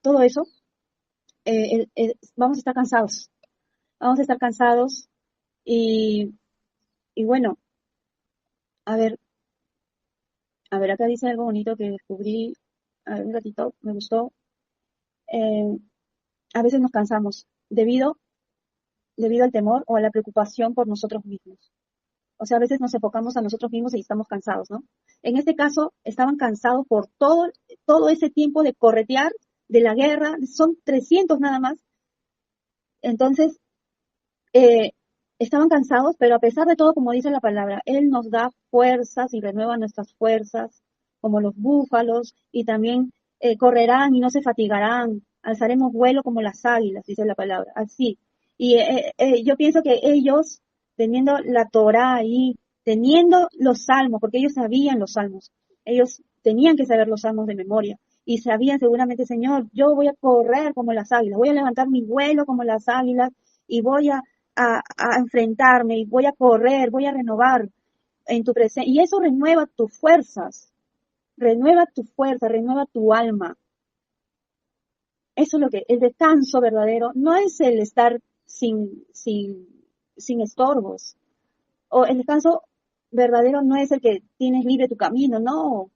Todo eso, vamos a estar cansados y, y bueno, a ver, acá dice algo bonito que descubrí, a ver, un ratito, me gustó. Eh, a veces nos cansamos debido al temor o a la preocupación por nosotros mismos. O sea, a veces nos enfocamos a nosotros mismos y estamos cansados, ¿no? En este caso, estaban cansados por todo ese tiempo de corretear, de la guerra, son 300 nada más. Entonces, estaban cansados, pero a pesar de todo, como dice la palabra, Él nos da fuerzas y renueva nuestras fuerzas, como los búfalos, y también correrán y no se fatigarán, alzaremos vuelo como las águilas, dice la palabra, así. Y yo pienso que ellos, teniendo la Torá ahí, teniendo los salmos, porque ellos sabían los salmos, ellos tenían que saber los salmos de memoria, y sabían seguramente, Señor, yo voy a correr como las águilas, voy a levantar mi vuelo como las águilas, y voy a enfrentarme y voy a correr, voy a renovar en tu presencia. Y eso renueva tus fuerzas, renueva tu alma. Eso es lo que, el descanso verdadero no es el estar sin estorbos. O el descanso verdadero no es el que tienes libre tu camino, no.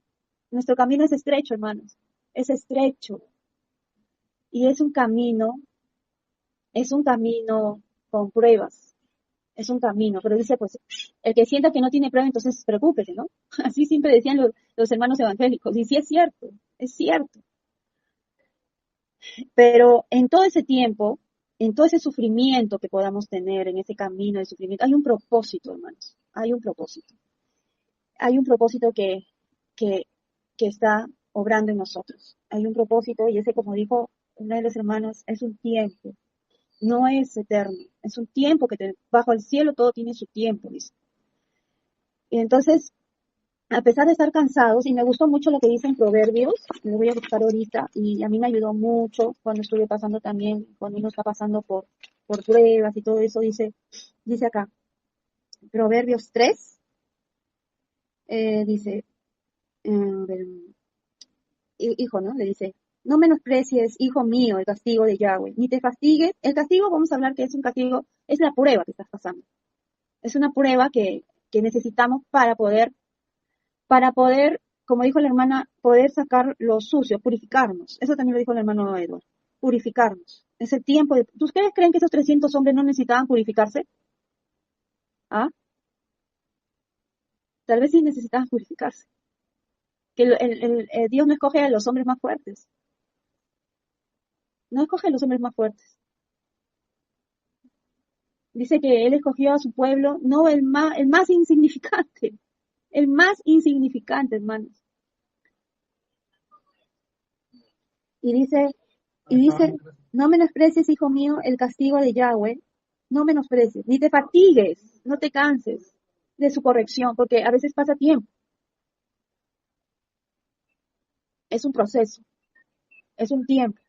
Nuestro camino es estrecho, hermanos. Es estrecho. Y es un camino con pruebas. Es un camino, pero dice, pues, el que sienta que no tiene prueba, entonces preocúpese, ¿no? Así siempre decían los hermanos evangélicos, y sí es cierto. Pero en todo ese tiempo, en todo ese sufrimiento que podamos tener, en ese camino de sufrimiento, hay un propósito, hermanos, hay un propósito. Hay un propósito que está obrando en nosotros. Hay un propósito, y ese, como dijo uno de los hermanos, es un tiempo. No es eterno, es un tiempo que bajo el cielo todo tiene su tiempo, dice. Y entonces, a pesar de estar cansados, y me gustó mucho lo que dice en Proverbios, lo voy a buscar ahorita, y a mí me ayudó mucho cuando estuve pasando también, cuando uno está pasando por pruebas y todo eso, dice acá, Proverbios 3, dice, hijo, ¿no? Le dice, no menosprecies, hijo mío, el castigo de Yahweh, ni te fastigues. El castigo, vamos a hablar que es un castigo, es la prueba que estás pasando. Es una prueba que necesitamos para poder, como dijo la hermana, poder sacar lo sucio, purificarnos. Eso también lo dijo el hermano Edward, purificarnos. Es el tiempo de... ¿Ustedes creen que esos 300 hombres no necesitaban purificarse? ¿Ah? Tal vez sí necesitaban purificarse. Que Dios no escoge a los hombres más fuertes. No escoge a los hombres más fuertes. Dice que Él escogió a su pueblo, no el más insignificante. El más insignificante, hermanos. Y dice, no menosprecies, hijo mío, el castigo de Yahweh. No menosprecies, ni te fatigues, no te canses de su corrección, porque a veces pasa tiempo. Es un proceso, es un tiempo.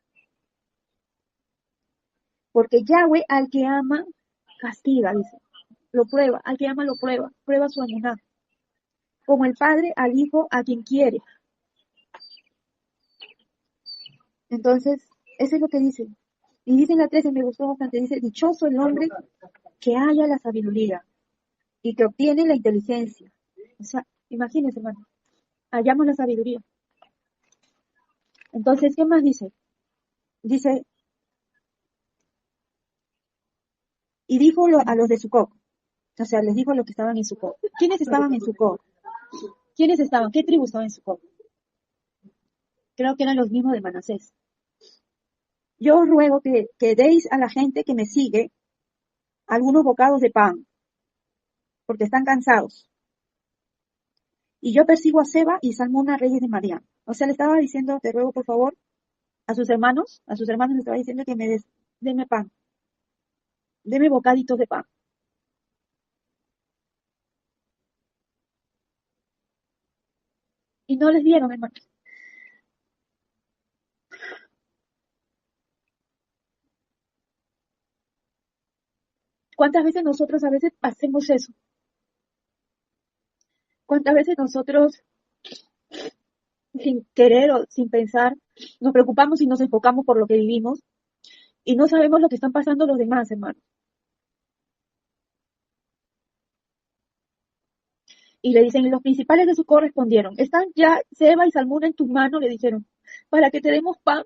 Porque Yahweh al que ama, castiga, dice. Lo prueba, al que ama lo prueba su emuná. Como el padre al hijo a quien quiere. Entonces, Eso es lo que dice. Y dice en la 13, me gustó bastante, dice, dichoso el hombre que haya la sabiduría y que obtiene la inteligencia. O sea, imagínense, hermano, hallamos la sabiduría. Entonces, ¿qué más dice? Dice, y dijo a los de Sucot, o sea, les dijo a los que estaban en Sucot. ¿Quiénes estaban en Sucot? ¿Quiénes estaban? ¿Qué tribu estaba en Sucot? Creo que eran los mismos de Manasés. Yo os ruego que deis a la gente que me sigue algunos bocados de pan, porque están cansados. Y yo persigo a Seba y Salmona, reyes de Madián. O sea, le estaba diciendo, te ruego por favor, a sus hermanos le estaba diciendo que denme pan, denme bocaditos de pan. Y no les dieron, hermanos. ¿Cuántas veces nosotros a veces hacemos eso? ¿Cuántas veces nosotros, sin querer o sin pensar, nos preocupamos y nos enfocamos por lo que vivimos y no sabemos lo que están pasando los demás, hermanos? Y le dicen, y los principales de Sucot respondieron, están ya Seba y Salmuna en tus manos, le dijeron, para que te demos pan.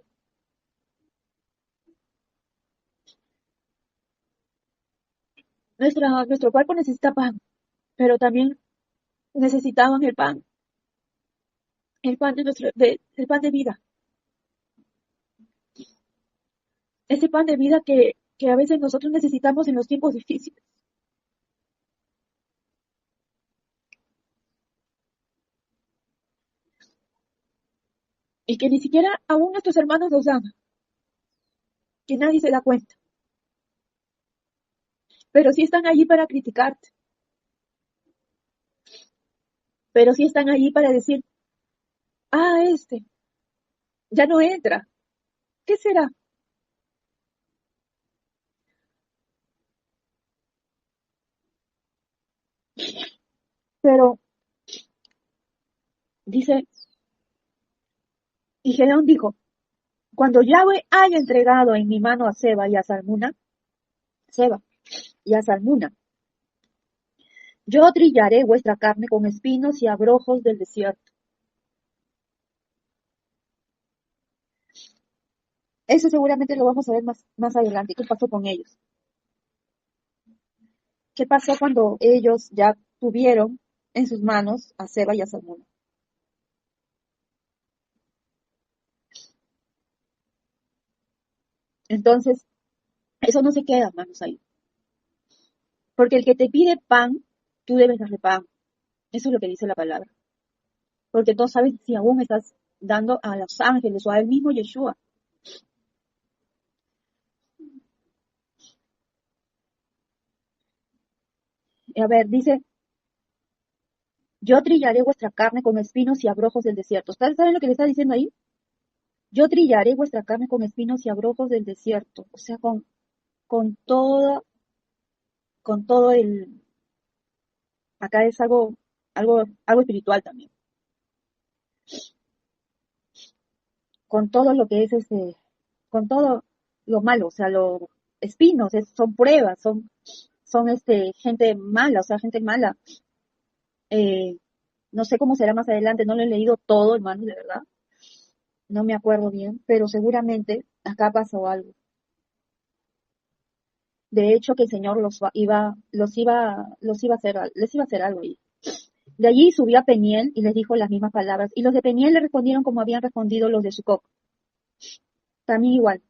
Nuestro cuerpo necesita pan, pero también necesitaban el pan el pan de vida, ese pan de vida que a veces nosotros necesitamos en los tiempos difíciles. Y que ni siquiera aún nuestros hermanos nos dan, que nadie se da cuenta, pero sí están allí para criticarte, pero sí están allí para decir, ya no entra, ¿qué será? Pero dice, y Gedeón dijo, cuando Yahweh haya entregado en mi mano a Seba y a Salmuna, yo trillaré vuestra carne con espinos y abrojos del desierto. Eso seguramente lo vamos a ver más adelante, qué pasó con ellos. ¿Qué pasó cuando ellos ya tuvieron en sus manos a Seba y a Salmuna? Entonces, eso no se queda, hermanos, ahí. Porque el que te pide pan, tú debes darle pan. Eso es lo que dice la palabra. Porque tú sabes si aún estás dando a los ángeles o a él mismo Yeshua. A ver, dice, yo trillaré vuestra carne con espinos y abrojos del desierto. ¿Ustedes saben lo que le está diciendo ahí? Yo trillaré vuestra carne con espinos y abrojos del desierto. O sea, con todo el, acá es algo espiritual también. Con todo lo que es con todo lo malo, o sea, los espinos, son pruebas, son gente mala, o sea, gente mala. No sé cómo será más adelante, no lo he leído todo, hermano, de verdad. No me acuerdo bien, pero seguramente acá pasó algo. De hecho, que el Señor les iba a hacer algo ahí. De allí subió a Peniel y les dijo las mismas palabras. Y los de Peniel le respondieron como habían respondido los de Sucot. También igual.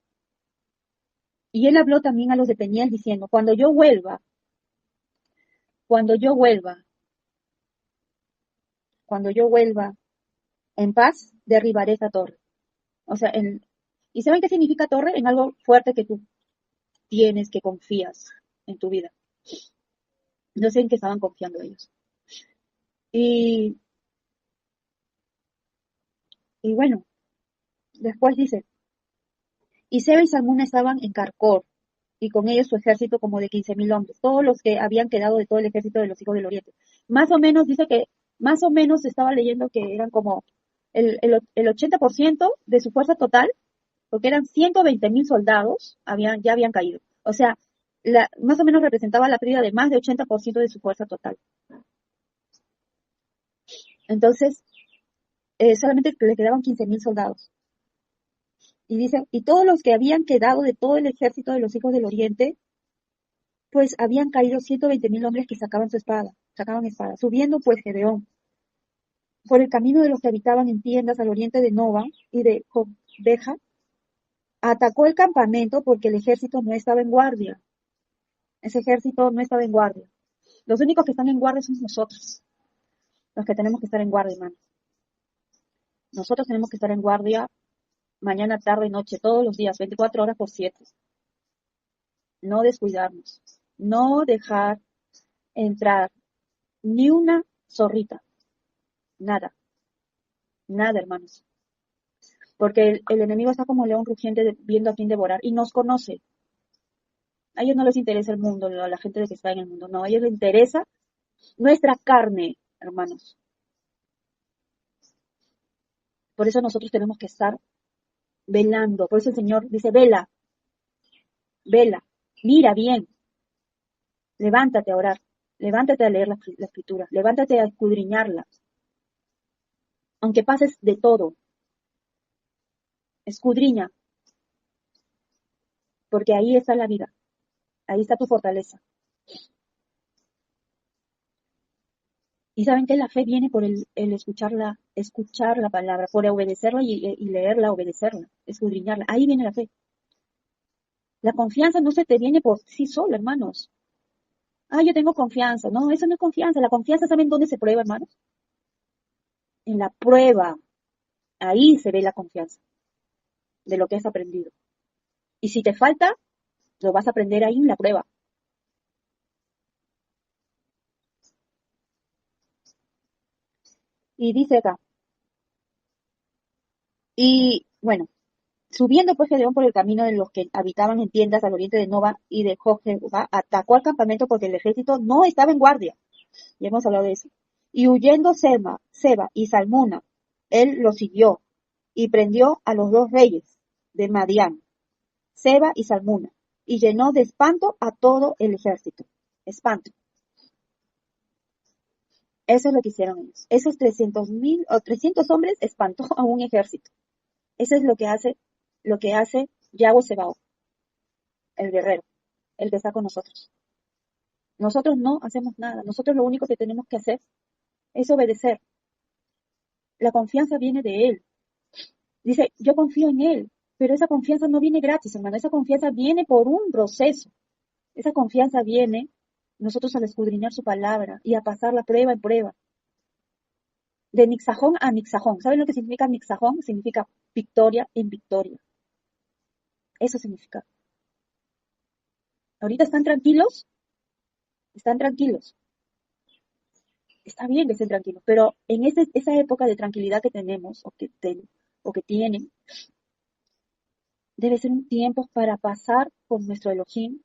Y él habló también a los de Peniel diciendo, cuando yo vuelva en paz, derribaré esta torre. O sea, ¿y saben qué significa torre? En algo fuerte que tú tienes, que confías en tu vida. No sé en qué estaban confiando ellos. Y bueno, después dice, y Seba y Salmuna estaban en Carcor, y con ellos su ejército como de 15,000 hombres, todos los que habían quedado de todo el ejército de los hijos del oriente. Más o menos, dice que, más o menos estaba leyendo que eran como el 80% de su fuerza total porque eran 120.000 soldados, ya habían caído. O sea, más o menos representaba la pérdida de más de 80% de su fuerza total. Entonces, solamente le quedaban 15.000 soldados. Y dice, y todos los que habían quedado de todo el ejército de los hijos del oriente, pues habían caído 120.000 hombres que sacaban espada. Subiendo pues Gedeón por el camino de los que habitaban en tiendas al oriente de Nova y de Jotbeja, atacó el campamento porque el ejército no estaba en guardia. Ese ejército no estaba en guardia. Los únicos que están en guardia somos nosotros, los que tenemos que estar en guardia, hermanos. Nosotros tenemos que estar en guardia mañana, tarde, noche, todos los días, 24 horas por 7. No descuidarnos, no dejar entrar ni una zorrita, nada, hermanos. Porque el enemigo está como león rugiente viendo a quién devorar y nos conoce. A ellos no les interesa el mundo, la gente de que está en el mundo, no, a ellos les interesa nuestra carne, hermanos. Por eso nosotros tenemos que estar velando. Por eso el Señor dice, vela, mira bien, levántate a orar, levántate a leer la escritura, levántate a escudriñarla. Aunque pases de todo, escudriña, porque ahí está la vida, ahí está tu fortaleza. Y saben que la fe viene por el escuchar la palabra, por obedecerla y leerla, obedecerla, escudriñarla. Ahí viene la fe. La confianza no se te viene por sí sola, hermanos. Yo tengo confianza. No, eso no es confianza. La confianza, ¿saben dónde se prueba, hermanos? En la prueba. Ahí se ve la confianza de lo que has aprendido. Y si te falta, lo vas a aprender ahí en la prueba. Y dice acá. Y bueno, subiendo pues Gedeón por el camino de los que habitaban en tiendas al oriente de Nova y de Jotbeha, atacó al campamento porque el ejército no estaba en guardia. Ya hemos hablado de eso. Y huyendo Seba y Salmuna, él lo siguió y prendió a los 2 reyes de Madián, Seba y Salmuna, y llenó de espanto a todo el ejército. Espanto. Eso es lo que hicieron ellos. Esos 300.000 o 300 hombres espantó a un ejército. Eso es lo que hace Yahweh Sebaot, el guerrero, el que está con nosotros. Nosotros no hacemos nada. Nosotros lo único que tenemos que hacer es obedecer. La confianza viene de Él. Dice, yo confío en Él, pero esa confianza no viene gratis, hermano. Esa confianza viene por un proceso. Esa confianza viene nosotros al escudriñar su palabra y a pasar la prueba en prueba. De nixajón a nixajón. ¿Saben lo que significa nixajón? Significa victoria en victoria. Eso significa. ¿Ahorita están tranquilos? Están tranquilos. Está bien que estén tranquilos, pero en esa época de tranquilidad que tenemos o que tienen, debe ser un tiempo para pasar con nuestro Elohim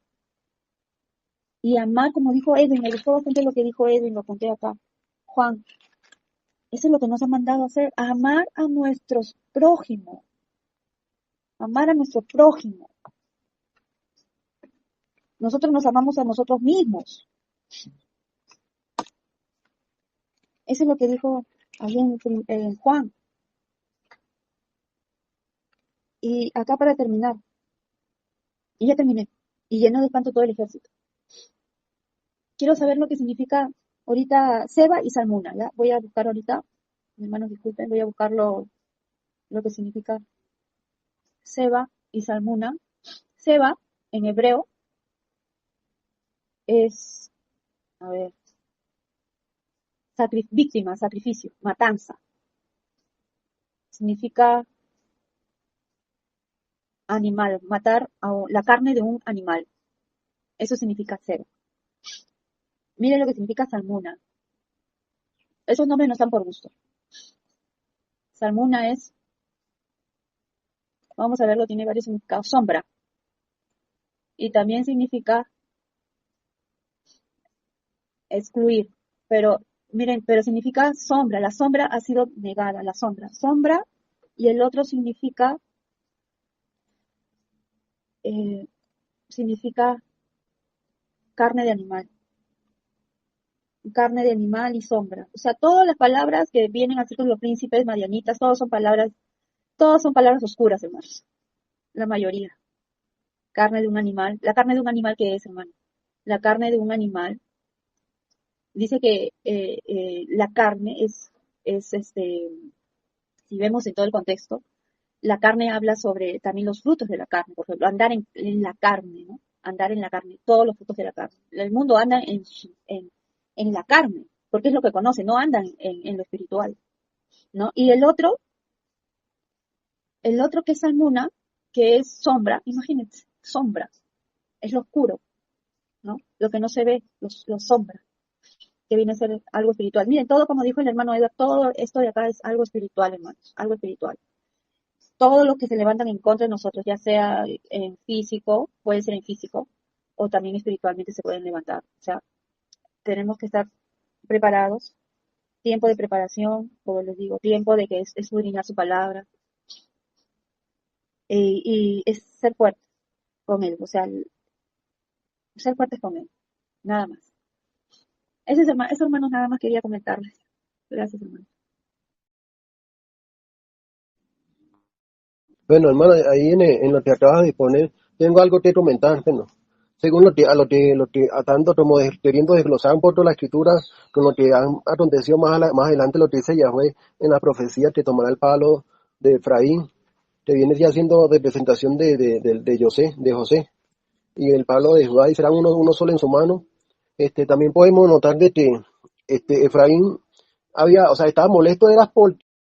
y amar, como dijo Edwin. Me gustó bastante lo que dijo Edwin, lo apunté acá. Juan, eso es lo que nos ha mandado a hacer, amar a nuestros prójimos. Amar a nuestro prójimo. Nosotros nos amamos a nosotros mismos. Eso es lo que dijo ahí en Juan. Y acá para terminar, y ya terminé, y llenó de espanto todo el ejército. Quiero saber lo que significa ahorita Seba y Salmuna, ¿ya? Voy a buscar ahorita, hermanos disculpen, voy a buscar lo que significa Seba y Salmuna. Seba, en hebreo, es, a ver, víctima, sacrificio, matanza. Significa animal, matar la carne de un animal. Eso significa Seba. Miren lo que significa Salmuna. Esos nombres no están por gusto. Salmuna es, vamos a verlo, tiene varios significados. Sombra. Y también significa excluir. Pero, miren, pero significa sombra. La sombra ha sido negada, la sombra. Sombra, y el otro significa significa carne de animal y sombra. O sea, todas las palabras que vienen así con los príncipes, madianitas, todas son palabras oscuras, hermanos. La mayoría. Carne de un animal. ¿La carne de un animal qué es, hermano? La carne de un animal. Dice que la carne si vemos en todo el contexto, la carne habla sobre también los frutos de la carne. Por ejemplo, andar en la carne, ¿no? Andar en la carne, todos los frutos de la carne. El mundo anda en la carne, porque es lo que conoce, no andan en lo espiritual, ¿no? Y el otro que es almuna, que es sombra, imagínense, sombra, es lo oscuro, ¿no? Lo que no se ve, los sombras, que viene a ser algo espiritual. Miren, todo como dijo el hermano Edward, todo esto de acá es algo espiritual, hermanos, algo espiritual. Todos los que se levantan en contra de nosotros, ya sea en físico, puede ser en físico, o también espiritualmente se pueden levantar. O sea, tenemos que estar preparados, tiempo de preparación, como les digo, tiempo de que es escudriñar su palabra, y es ser fuerte con él, o sea, ser fuertes con él, nada más. Eso, hermanos, nada más quería comentarles. Gracias, hermanos. Bueno, hermano, ahí en lo que acabas de poner, tengo algo que comentar, ¿no? Según lo que a tanto como queriendo desglosar un poco la escritura, con lo que han acontecido más adelante, lo que dice Yahweh en la profecía, que tomará el palo de Efraín, que viene ya siendo representación de José, y el palo de Judá, y será uno solo en su mano. También podemos notar de que Efraín estaba molesto, era